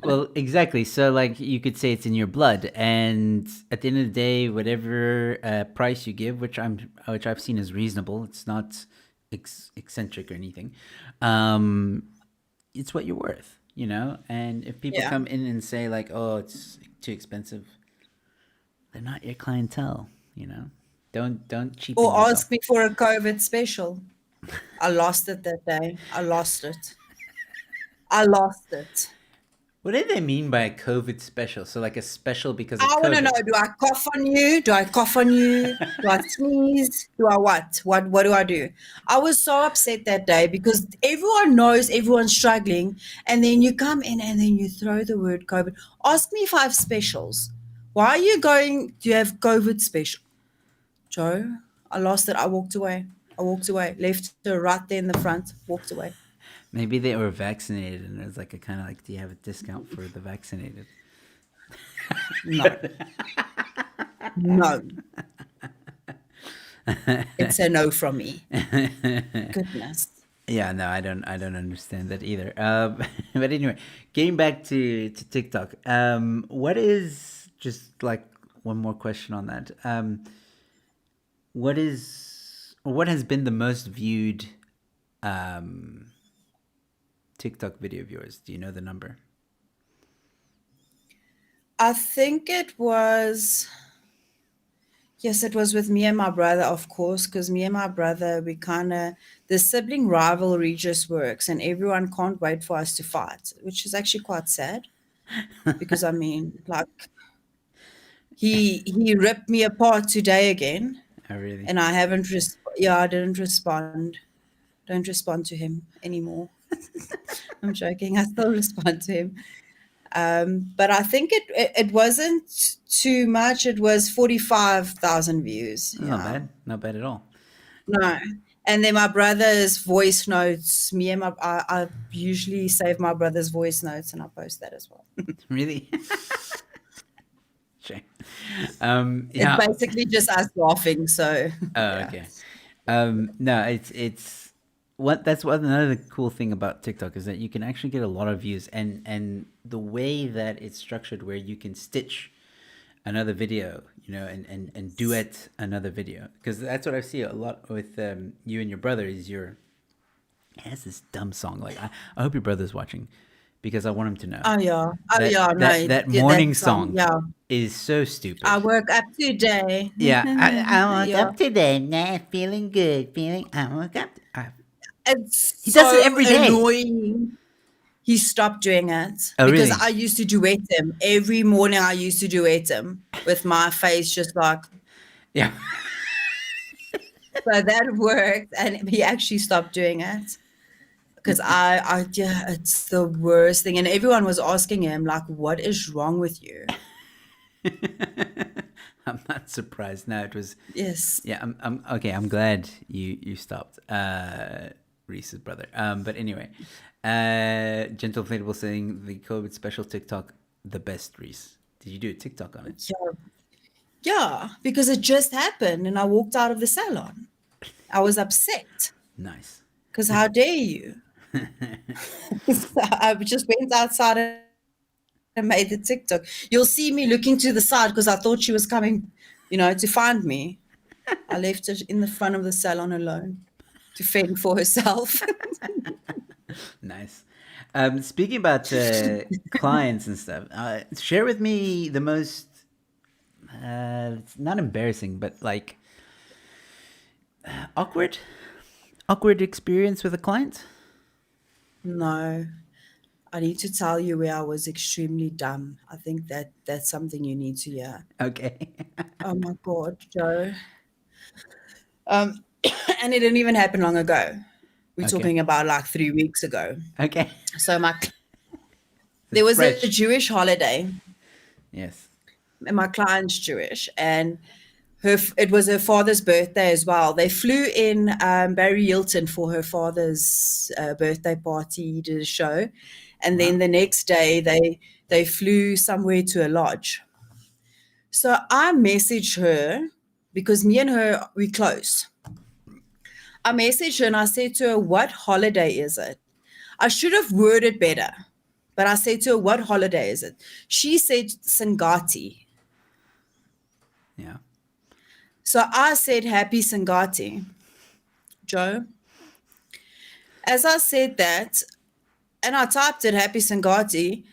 A: well, exactly. So like you could say it's in your blood, and at the end of the day, whatever price you give, which I've seen is reasonable. It's not eccentric or anything. Um, it's what you're worth, you know. And if people
B: yeah.
A: come in and say like, "Oh, it's too expensive," they're not your clientele, you know. Don't cheapen
B: Or
A: yourself.
B: ask me for a COVID special. I lost it that day. I lost it. I lost it.
A: What do they mean by a COVID special? So like a special because of
B: I want to know,
A: COVID.
B: do I cough on you? Do I cough on you? Do I sneeze? Do I what? What do I do? I was so upset that day because everyone knows everyone's struggling, and then you come in and then you throw the word COVID. Ask me if I have specials. Why are you going? Do you have COVID special? Joe, I lost it. I walked away. I walked away. Left her right there in the front. Walked away.
A: Maybe they were vaccinated and it was like a kind of like, do you have a discount for the vaccinated?
B: No, no. It's a no from me. Goodness.
A: Yeah, no, I don't understand that either. But anyway, getting back to TikTok, what is just like one more question on that? What is or what has been the most viewed um, TikTok video of yours? Do you know the number?
B: I think it was, yes, it was with me and my brother, of course, because me and my brother, the sibling rivalry just works and everyone can't wait for us to fight, which is actually quite sad because I mean, like, he ripped me apart today again
A: Oh, really?
B: and yeah, I didn't respond. Don't respond to him anymore. I'm joking. I still respond to him. But I think it wasn't too much. It was 45,000 views.
A: That's not
B: Yeah.
A: bad. Not bad at all.
B: No. And then my brother's voice notes, I usually save my brother's voice notes and I post that as well.
A: Really? Shame.
B: It's
A: Yeah.
B: basically just us laughing. So,
A: Oh,
B: yeah.
A: okay. No, it's what that's what another cool thing about TikTok is that you can actually get a lot of views, and the way that it's structured, where you can stitch another video, you know, and duet another video, because that's what I see a lot with you and your brother. Is your He has this dumb song. Like I hope your brother's watching, because I want him to know
B: Oh, yeah. Oh,
A: that
B: yeah. No,
A: that
B: yeah,
A: morning
B: that
A: song
B: yeah.
A: is so
B: I
A: stupid.
B: work up today.
A: Yeah, I woke
B: Yeah.
A: up today, nah, feeling good, feeling. I woke up.
B: It's
A: He does it
B: so
A: every day.
B: annoying. He stopped doing it
A: Oh,
B: because
A: really?
B: I used to duet him. Every morning I used to duet him with my face just like,
A: Yeah.
B: so that worked. And he actually stopped doing it because yeah, it's the worst thing. And everyone was asking him, like, what is wrong with you?
A: I'm not surprised. No, it was.
B: Yes.
A: Yeah, I'm okay. I'm glad you stopped. Reese's brother. But anyway, Gentle Inflatable saying the COVID special TikTok the best, Reese. Did you do a TikTok on it?
B: Yeah. Yeah, because it just happened and I walked out of the salon. I was upset
A: Nice.
B: because how dare you? So I just went outside and made the TikTok. You'll see me looking to the side because I thought she was coming, to find me. I left her in the front of the salon alone to fend for herself.
A: Nice. Speaking about clients and stuff, share with me the most. It's not embarrassing, but like awkward, awkward experience with a client.
B: No, I need to tell you where I was extremely dumb. I think that's something you need to hear.
A: Okay.
B: Oh my God, Joe. Um, and it didn't even happen long ago. We're
A: Okay.
B: talking about like 3 weeks ago.
A: Okay.
B: So there
A: It's
B: was a
A: fresh.
B: Jewish holiday,
A: Yes.
B: and my client's Jewish, and it was her father's birthday as well. They flew in Barry Hilton for her father's birthday party. He did a show, and then
A: Wow.
B: the next day they flew somewhere to a lodge. So I messaged her because me and her we close. I messaged her and I said to her, "What holiday is it?" I should have worded better, but I said to her, "What holiday is it?" She said Sangati.
A: Yeah.
B: So I said, "Happy Sangati." Joe, as I said that, and I typed it, Happy Sangati,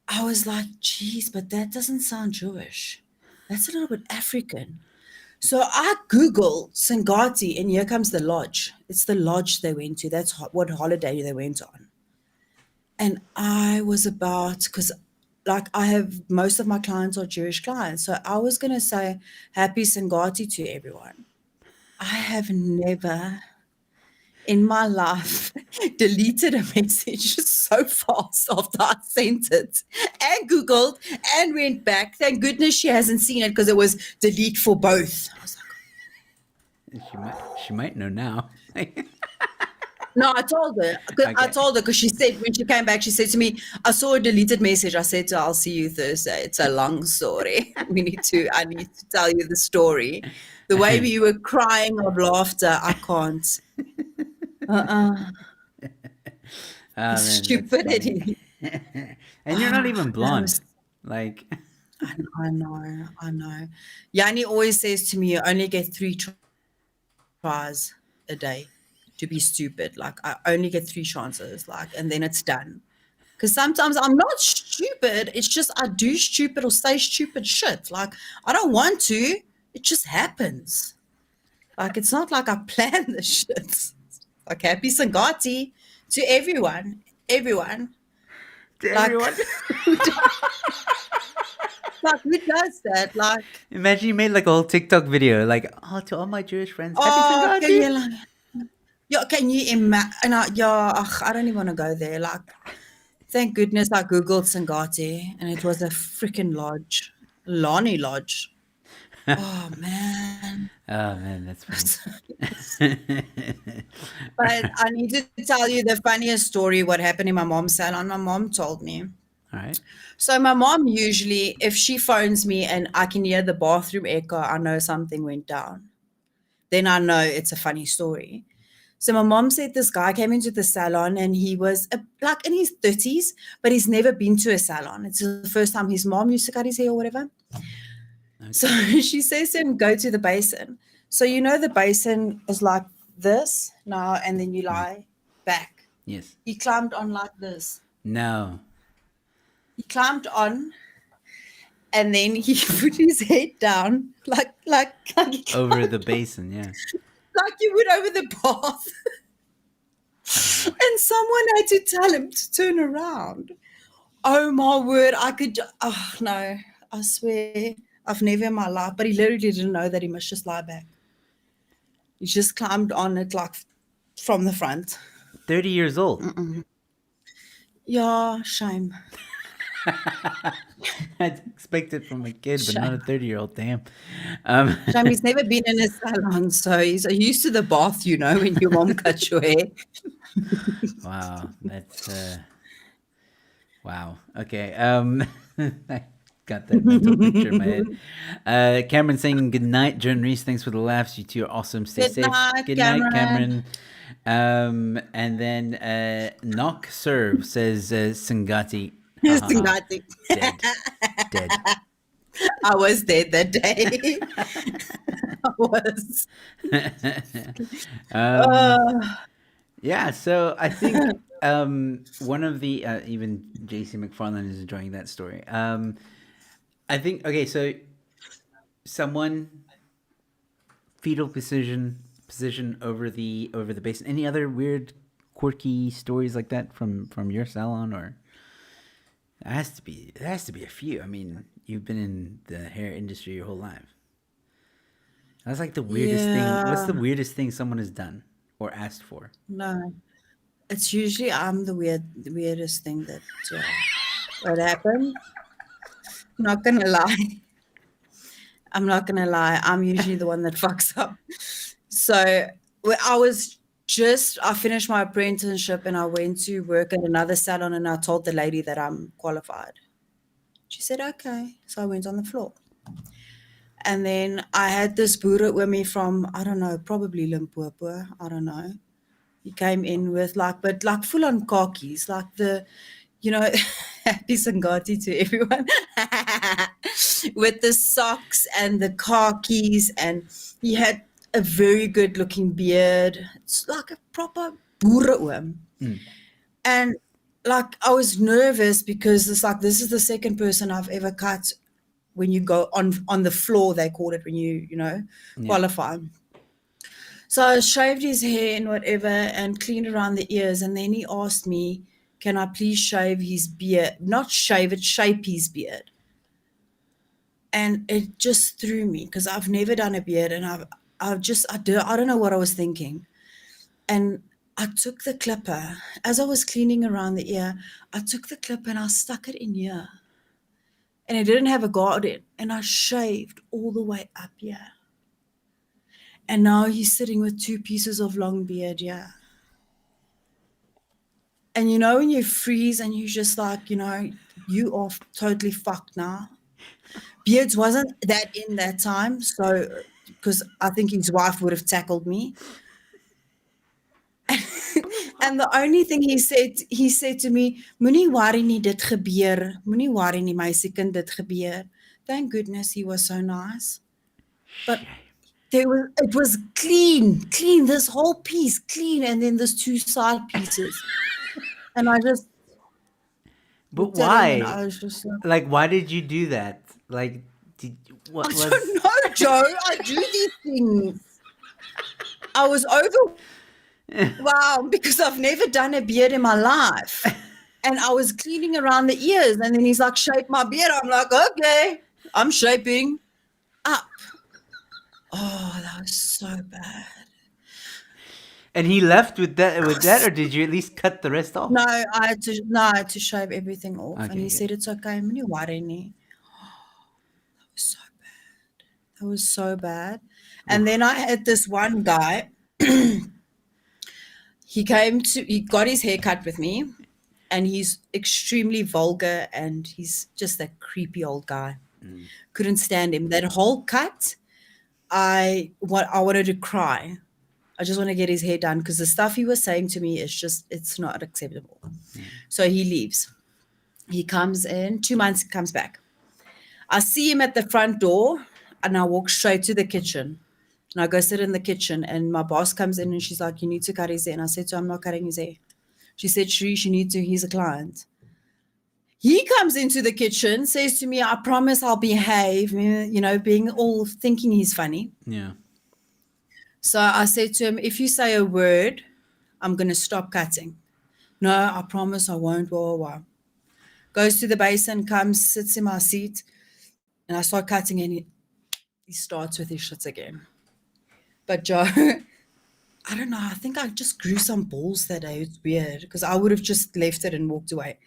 B: I was like, geez, but that doesn't sound Jewish. That's a little bit African. So I Googled Sangati, and here comes the lodge. It's the lodge they went to. That's what holiday they went on. And I was about, because like I have most of my clients are Jewish clients. So I was going to say Happy Sangati to everyone. I have never in my life deleted a message so fast after I sent it and Googled and went back. Thank goodness she hasn't seen it because it was delete for both. I was like,
A: She might know now.
B: no, I told her. I
A: Okay.
B: told her because she said when she came back, she said to me, "I saw a deleted message." I said to her, "I'll see you Thursday. It's a long story. I need to tell you the story. The way we were crying of laughter, I can't. Uh-uh. The
A: Oh man, that's funny.
B: stupidity.
A: And you're not even
B: That
A: blonde.
B: was
A: Like,
B: I know. Yanni always says to me, "You only get three tries a day to be stupid. Like I only get three chances, like, and then it's done." Because sometimes I'm not stupid. It's just I do stupid or say stupid shit. Like I don't want to. It just happens. Like it's not like I plan the shit. Like happy Sangati to everyone. Everyone.
A: to
B: Like
A: everyone.
B: who does, who does that? Like,
A: Imagine you made like a whole TikTok video, like, oh, to all my Jewish friends, happy
B: oh, can
A: Sangati.
B: you like, yeah, can you imagine? Yeah, ugh, I don't even want to go there. Like, thank goodness I Googled Sangati and it was a freaking lodge, Lani Lodge. Oh, man.
A: Oh man, that's funny.
B: But I need to tell you the funniest story what happened in my mom's salon. My mom told me.
A: All right.
B: So my mom usually, if she phones me and I can hear the bathroom echo, I know something went down. Then I know it's a funny story. So my mom said this guy came into the salon and he was like in his 30s, but he's never been to a salon. It's the first time his mom used to cut his hair or whatever. So
A: Okay.
B: she says to him, go to the basin. So you know the basin is like this now, and then you
A: Mhm.
B: lie back.
A: Yes.
B: He climbed on like this.
A: No.
B: He climbed on and then he put his head down like he
A: Over the
B: climbed on,
A: basin. Yeah.
B: like you would over the bath.
A: Oh boy.
B: And someone had to tell him to turn around. Oh my word, oh no, I swear, I've never in my life, but he literally didn't know that he must just lie back. He just climbed on it like from the front.
A: 30 years old.
B: Yeah, shame.
A: I'd expect it from a kid, but not a
B: Shame.
A: 30-year-old. Damn. Um,
B: Shame he's never been in a salon, so he's used to the bath, when your mom cuts your hair.
A: wow, that's wow. Okay. I got that mental picture in my head. Cameron saying good night, Joan Reese. Thanks for the laughs. You two are awesome. Stay
B: Good
A: safe.
B: night,
A: Good night,
B: Cameron.
A: Cameron. And then Knock Serve says Sangati. Ha ha ha.
B: Singati.
A: Dead. Dead.
B: I was dead that day. I was.
A: um,
B: Uh,
A: yeah, so I think one of the even JC McFarland is enjoying that story. I think okay, so someone fetal position over the basin. Any other weird, quirky stories like that from your salon, or there has to be a few. I mean, you've been in the hair industry your whole life. That's like the weirdest thing. What's
B: yeah,
A: the weirdest thing someone has done or asked for?
B: no. It's usually I'm the weirdest thing that happened. Not gonna lie. I'm not gonna lie. I'm usually the one that fucks up. So I finished my apprenticeship and I went to work at another salon and I told the lady that I'm qualified. She said, okay. So I went on the floor. And then I had this boere with me from, I don't know, probably Limpopo. I don't know. He came in with but like full on khakis, like happy Sangati to everyone, with the socks and the khakis. And he had a very good looking beard. It's like a proper boereoom. And like I was nervous because it's like this is the second person I've ever cut when you go on the floor, they call it when you
A: Yeah.
B: qualify. So I shaved his hair and whatever and cleaned around the ears. And then he asked me, can I please shave his beard? Not shave it, shape his beard. And it just threw me because I've never done a beard and I don't know what I was thinking. And I took the clipper. As I was cleaning around the ear, I took the clipper and I stuck it in here. And it didn't have a guard in. And I shaved all the way up here. And now he's sitting with 2 pieces of long beard, yeah. And when you freeze and you just like, you are totally fucked now. Beards wasn't that in that time, so because I think his wife would have tackled me. And the only thing he said to me, Moenie worry nie dit gebeur. Moenie worry nie meisiekind dit gebeur. Thank goodness he was so nice. But it was clean, this whole piece, clean, and then there's 2 side pieces. And I just
A: But
B: looked at him and
A: why?
B: I was just like,
A: Like, why did you do that? Like,
B: I
A: what was?
B: don't know, Joe. I do these things. I was overwhelmed because I've never done a beard in my life. And I was cleaning around the ears. And then he's like, shape my beard. I'm like, okay, I'm shaping up. Oh, that was so bad.
A: And he left with that, or did you at least cut the rest off?
B: No, I had to shave everything off. And
A: Okay,
B: he
A: good.
B: said, it's okay. Moenie worry nie. That was so bad. That was so bad. And then I had this one guy. He got his hair cut with me, and he's extremely vulgar and he's just a creepy old guy. Couldn't stand him. That whole cut, I wanted to cry. I just want to get his hair done because the stuff he was saying to me it's not acceptable. So he leaves. He comes in, 2 months, comes back. I see him at the front door and I walk straight to the kitchen. And I go sit in the kitchen and my boss comes in and she's like, you need to cut his hair. And I said to her, I'm not cutting his hair. She said, Sharice, you need to, he's a client. He comes into the kitchen, says to me, I promise I'll behave, being all thinking he's funny.
A: Yeah.
B: So I said to him, if you say a word, I'm going to stop cutting. No, I promise I won't, blah, blah, blah. Goes to the basin, comes, sits in my seat, and I start cutting and he starts with his shit again. But Joe, I don't know, I think I just grew some balls that day. It's weird because I would have just left it and walked away.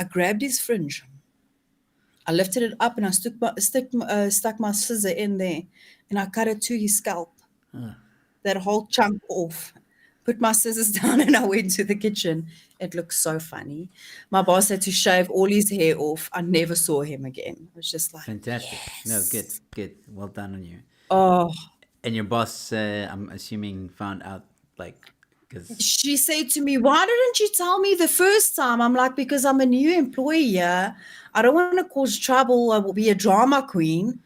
B: I grabbed his fringe I lifted it up and I stuck my scissor in there and I cut it to his scalp, that whole chunk off. Put my scissors down and I went to the kitchen. It looked so funny. My boss had to shave all his hair off. I never saw him again. I was just like,
A: Fantastic. No, good,
B: yes.
A: good. Well done on you.
B: Oh,
A: And your boss, I'm assuming, found out like because
B: she said to me, "Why didn't you tell me the first time?" I'm like, "Because I'm a new employee here. I don't want to cause trouble. I will be a drama queen."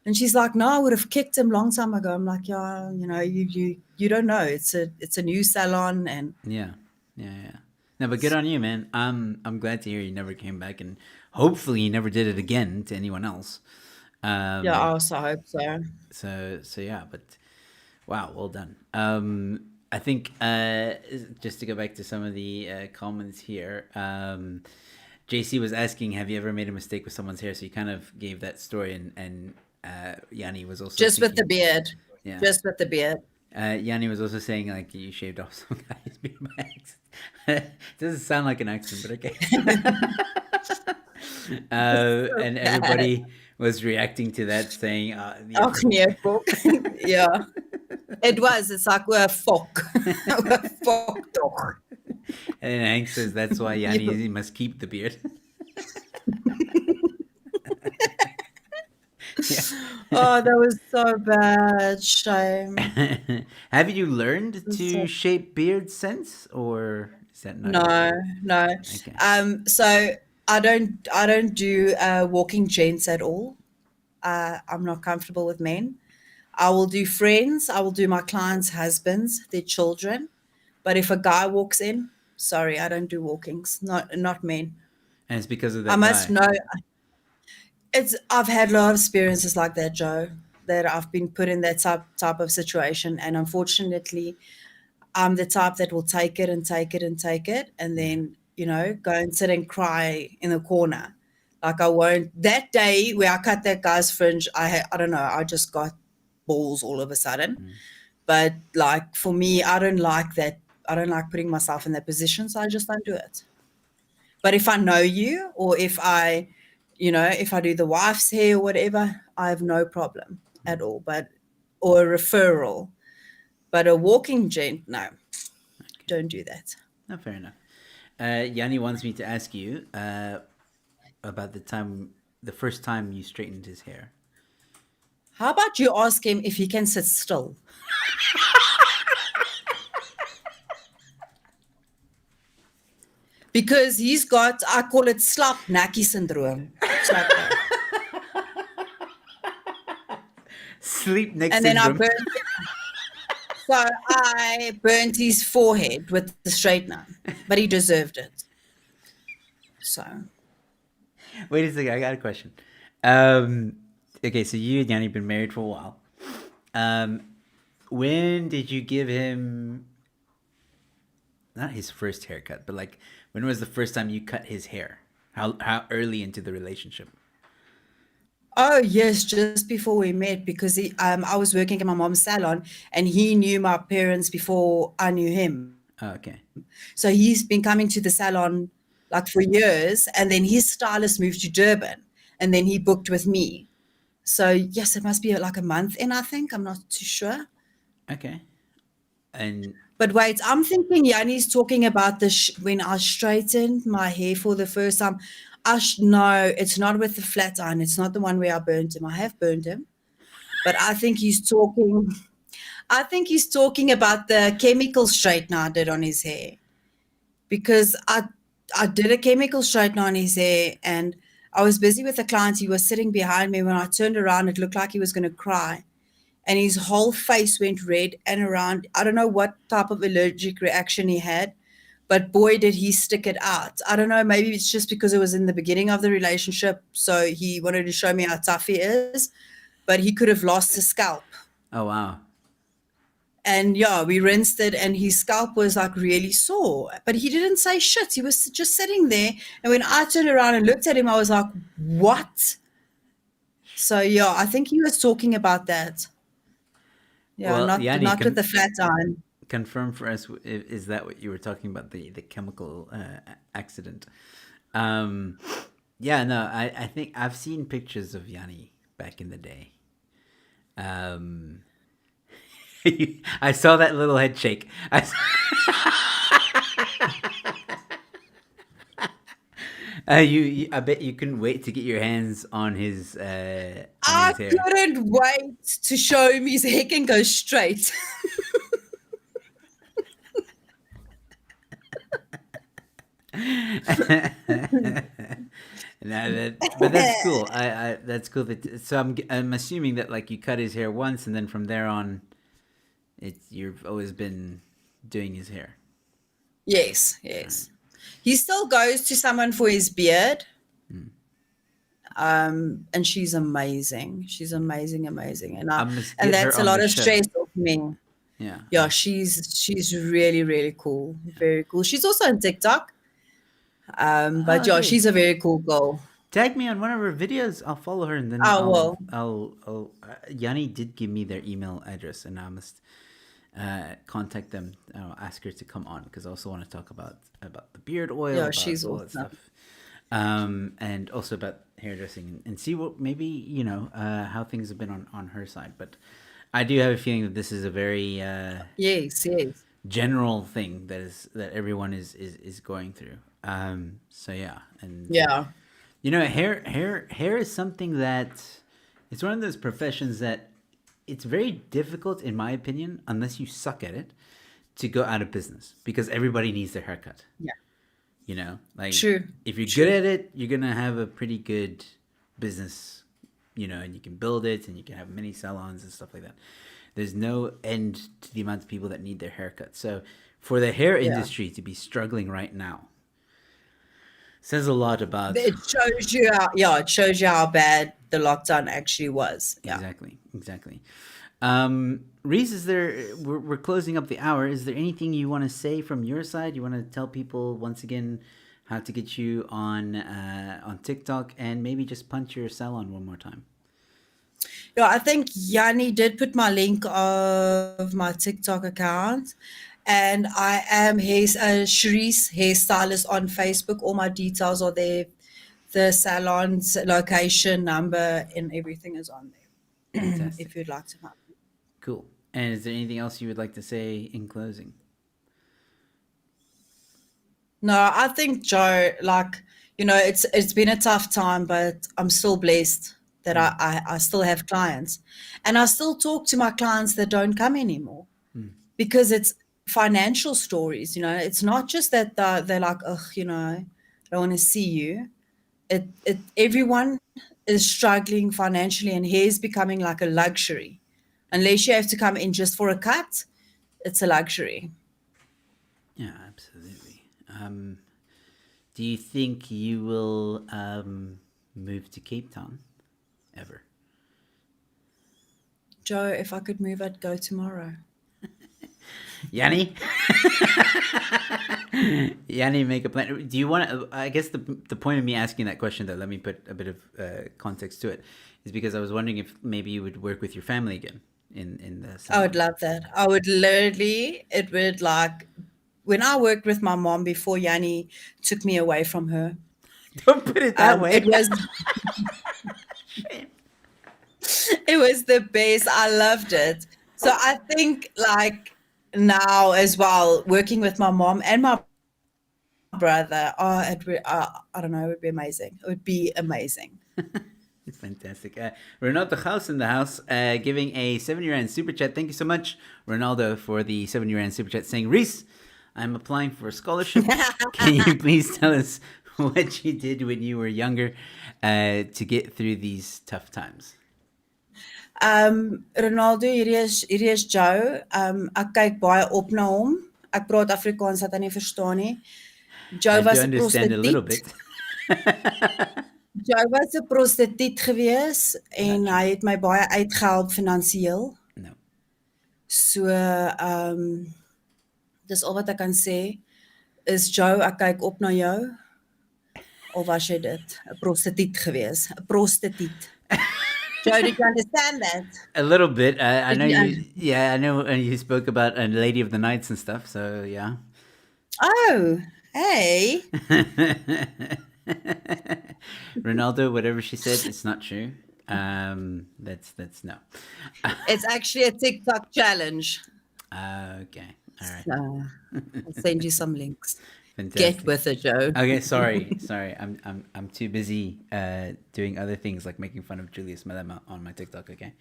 B: And she's like, "No, I would have kicked him long time ago." I'm like, "Yeah, you don't know. It's a new salon, and
A: yeah, yeah, yeah. No, but good on you, man. I'm glad to hear you never came back, and hopefully you never did it again to anyone else.
B: yeah, I
A: Um,
B: also hope so."
A: so yeah, but wow, well done. I think just to go back to some of the comments here, JC was asking, "Have you ever made a mistake with someone's hair?" So you kind of gave that story, and Yanni was also
B: Just with the
A: thinking,
B: beard,
A: yeah,
B: just with the beard.
A: Yanni was also saying like you shaved off some guy's beard by accident. Doesn't sound like an accident, but okay.
B: So
A: And
B: bad.
A: everybody was reacting to that, saying, "Yeah,
B: Ach nee, Bock. Yeah, it was. It's like we're folk. We're folk toch.
A: and Hank says that's why
B: Yeah.
A: Yanni must keep the beard." Yeah.
B: Oh, that was so bad. Shame.
A: Have you learned to
B: So,
A: shape beards since, or is that not your
B: no,
A: thing?
B: no.
A: Okay.
B: So I don't do walking gents at all. I'm not comfortable with men. I will do friends. I will do my clients' husbands, their children. But if a guy walks in, sorry, I don't do walkings. Not men.
A: And it's because of
B: I
A: that
B: must
A: guy.
B: know. I've had a lot of experiences like that, Joe, that I've been put in that type of situation, and unfortunately, I'm the type that will take it and take it and take it, and
A: Yeah.
B: then go and sit and cry in the corner. Like I won't. That day where I cut that guy's fringe, I don't know. I just got balls all of a sudden.
A: Mm.
B: But like for me, I don't like that. I don't like putting myself in that position, so I just don't do it. But if I know you, or if I do the wife's hair or whatever, I have no problem at all. Or a referral, but a walking gent, no,
A: Okay.
B: don't do that.
A: No, fair enough. Yanni wants me to ask you about the first time you straightened his hair.
B: How about you ask him if he can sit still? Because he's got, I call it slap nacky syndrome. It's like that.
A: Sleep neck
B: And then I
A: syndrome.
B: burnt So I burnt his forehead with the straightener, but he deserved it. So
A: Wait a second, I got a question. Um, okay, so you and Yanni been married for a while. Um, when did you give him not his first haircut, but like when was the first time you cut his hair? How early into the relationship?
B: Oh yes, just before we met, because I was working in my mom's salon, and he knew my parents before I knew him.
A: Oh, okay.
B: So he's been coming to the salon like for years, and then his stylist moved to Durban, and then he booked with me. So yes, it must be like a month in, I think. I'm not too sure.
A: Okay. And
B: But wait, I'm thinking Yanni's talking about when I straightened my hair for the first time. No, it's not with the flat iron. It's not the one where I burnt him. I have burned him, but I think he's talking. I think he's talking about the chemical straightener I did on his hair, because I did a chemical straightener on his hair, and I was busy with a client. He was sitting behind me. When I turned around, it looked like he was going to cry, and his whole face went red and around. I don't know what type of allergic reaction he had, but boy, did he stick it out. I don't know, maybe it's just because it was in the beginning of the relationship, so he wanted to show me how tough he is, but he could have lost his scalp.
A: oh wow.
B: And yeah, we rinsed it, and his scalp was like really sore, but he didn't say shit. He was just sitting there. And when I turned around and looked at him, I was like, what? So yeah, I think he was talking about that. Yeah,
A: Well,
B: not
A: Yanni,
B: not with the flat iron.
A: confirm for us, is that what you were talking about, the chemical accident? Um, Yeah, no, I think I've seen pictures of Yanni back in the day. Um, I saw that little head shake. I bet you couldn't wait to get your hands on
B: I
A: his hair.
B: couldn't wait to show him his hair can go straight.
A: No, but that's cool. That's cool. So I'm assuming that like you cut his hair once, and then from there on, you've always been doing his hair.
B: Yes,
A: All right.
B: yes. He still goes to someone for his beard.
A: Mm.
B: And she's amazing. She's amazing, amazing.
A: I must
B: And
A: get her
B: that's a
A: on the
B: lot of
A: show.
B: stress off me.
A: Yeah.
B: Yeah, she's really, really cool. Very cool. She's also on TikTok. But
A: Oh,
B: yeah,
A: good.
B: she's a very cool girl.
A: Tag me on one of her videos. I'll follow her, and then
B: Oh well.
A: Yanni did give me their email address, and I must contact them. I'll ask her to come on because I also want to talk about the beard oil,
B: Yeah,
A: about
B: she's
A: all that
B: awesome.
A: stuff, and also about hairdressing, and see what maybe how things have been on her side. But I do have a feeling that this is a very
B: Yes, yes.
A: general thing that everyone is going through. So yeah, and
B: Yeah.
A: hair is something that it's one of those professions that it's very difficult, in my opinion, unless you suck at it, to go out of business because everybody needs their haircut.
B: Yeah.
A: Like
B: True.
A: if you're good
B: True.
A: at it, you're gonna have a pretty good business, and you can build it and you can have many salons and stuff like that. There's no end to the amount of people that need their haircut. So for the hair
B: Yeah.
A: industry to be struggling right now says a lot about.
B: It shows you how, yeah, it shows you how bad the lockdown actually was. Yeah.
A: Exactly, exactly. Reese, is there? We're closing up the hour. Is there anything you want to say from your side? You want to tell people once again how to get you on TikTok, and maybe just punch your salon one more time.
B: Yeah, I think Yanni did put my link of my TikTok account. And I am his Sharice hairstylist on Facebook. All my details are there. The salon's location, number, and everything is on there.
A: Fantastic,
B: If you'd like to find me.
A: cool. And is there anything else you would like to say in closing?
B: No, I think Joe, like, it's been a tough time, but I'm still blessed that
A: Mm,
B: I still have clients. And I still talk to my clients that don't come anymore
A: mm.
B: because it's financial stories. It's not just that they're like, ugh, I don't want to see you. Everyone is struggling financially, and hair is becoming like a luxury. Unless you have to come in just for a cut, it's a luxury.
A: Yeah, absolutely. Do you think you will move to Cape Town ever?
B: Joe, if I could move, I'd go tomorrow.
A: Yanni? Yanni, make a plan. Do you want to? I guess the point of me asking that question, though, let me put a bit of context to it, is because I was wondering if maybe you would work with your family again in the
B: I would
A: salon.
B: love that. I would literally, it would like, when I worked with my mom before Yanni took me away from her,
A: Don't put it that
B: it
A: way.
B: was it was the best. I loved it. So I think like now as well, working with my mom and my brother, I don't know, it would be amazing. It would be amazing.
A: It's fantastic. Ronaldo House in the house, giving a 7 year super chat. Thank you so much, Ronaldo, for the 7 year super chat, saying, Reese, I'm applying for a scholarship. Can you please tell us what you did when you were younger to get through these tough times?
B: Ronaldo, hierdie is Joe. Ek kyk baie op na hom. Ek praat Afrikaans dat hy nie verstaan nie. Joe
A: I do
B: was 'n
A: understand a little
B: prostituut.
A: bit.
B: Joe was 'n prostituut gewees en
A: Gotcha.
B: hy het my baie uitgehelp finansiëel.
A: No.
B: So, dis al wat ek kan sê is Joe, ek kyk op na jou. Of was jy dit? 'n Prostituut gewees, 'n prostituut. Joe, did you understand that?
A: A little bit. I
B: Did
A: know
B: you
A: you. Yeah, I know you spoke about a lady of the nights and stuff. So yeah.
B: Oh, hey.
A: Ronaldo, whatever she said, it's not true. That's no.
B: It's actually a TikTok challenge.
A: Okay, all right,
B: So I'll send you some links. Get
A: fantastic.
B: with it, Joe.
A: Okay, sorry. I'm too busy doing other things like making fun of Julius Malema on my TikTok. Okay.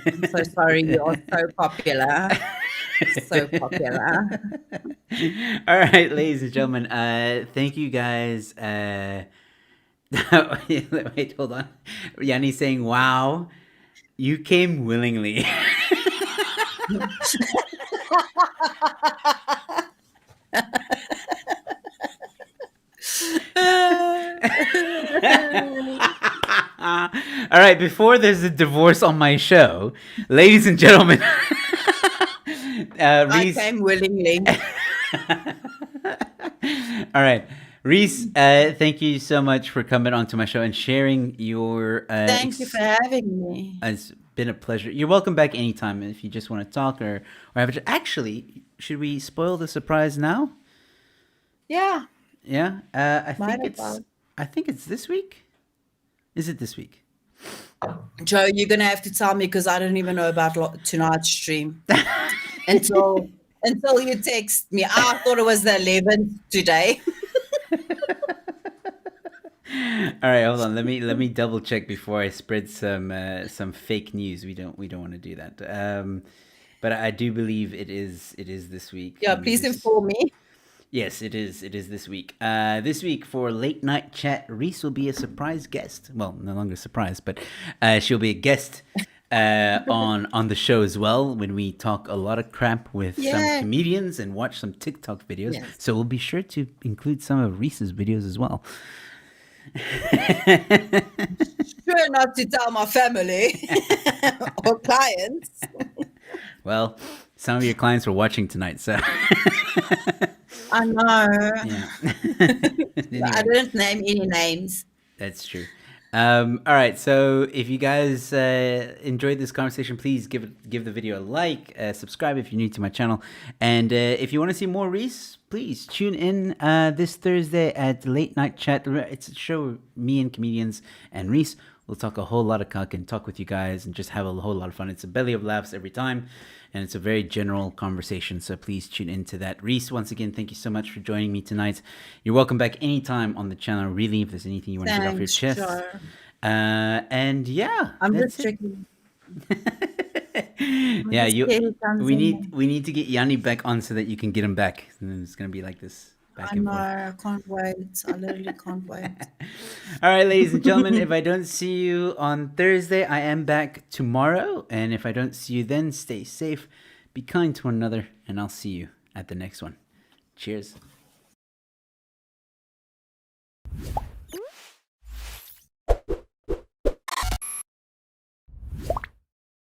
B: I'm so sorry. You are so popular. So popular.
A: All right, ladies and gentlemen. Thank you guys. Wait, hold on. Yanni's saying, "Wow, you came willingly." All right, before there's a divorce on my show, ladies and gentlemen,
B: I
A: Reese.
B: came willingly.
A: All right, Reese. Thank you so much for coming onto my show and sharing your.
B: Thank you for having me.
A: It's been a pleasure. You're welcome back anytime if you just want to talk or have a. Actually, should we spoil the surprise now?
B: Yeah,
A: Yeah,
B: might as well.
A: I think it's this week. Is it this week?
B: Joe, you're gonna have to tell me because I don't even know about tonight's stream until you text me. I thought it was the 11th today.
A: All right, hold on. Let me double check before I spread some fake news. We don't want to do that. But I do believe it is this week.
B: Yeah,
A: Let me
B: please
A: just.
B: inform me.
A: Yes, it is. It is this week. This week for late night chat, Reese will be a surprise guest. Well, no longer a surprise, but she'll be a guest on the show as well when we talk a lot of crap with some
B: Yeah.
A: comedians and watch some TikTok videos.
B: Yes.
A: So we'll be sure to include some of Reese's videos as well.
B: Sure not to tell my family or clients.
A: Well, some of your clients were watching tonight, so
B: I know.
A: yeah.
B: I
A: Anyway.
B: didn't name any names.
A: That's true. All right. So if you guys enjoyed this conversation, please give the video a like, subscribe if you're new to my channel, and if you want to see more Reese, please tune in this Thursday at Late Night Chat. It's a show me and comedians and Reese. We'll talk a whole lot of cock and talk with you guys and just have a whole lot of fun. It's a belly of laughs every time, and it's a very general conversation. So please tune into that. Reese, once again, thank you so much for joining me tonight. You're welcome back anytime on the channel. Really, if there's anything you want to get off your
B: Thanks,
A: chest.
B: Joe.
A: And yeah,
B: I'm
A: that's
B: just
A: it.
B: tricky.
A: Yeah,
B: just scared he comes in.
A: we need to get Yanni back on so that you can get him back. And then it's gonna be like this back
B: I
A: and
B: know.
A: forth.
B: I can't wait. I literally can't wait.
A: All right, ladies and gentlemen, if I don't see you on Thursday, I am back tomorrow. And if I don't see you then, stay safe, be kind to one another, and I'll see you at the next one. Cheers.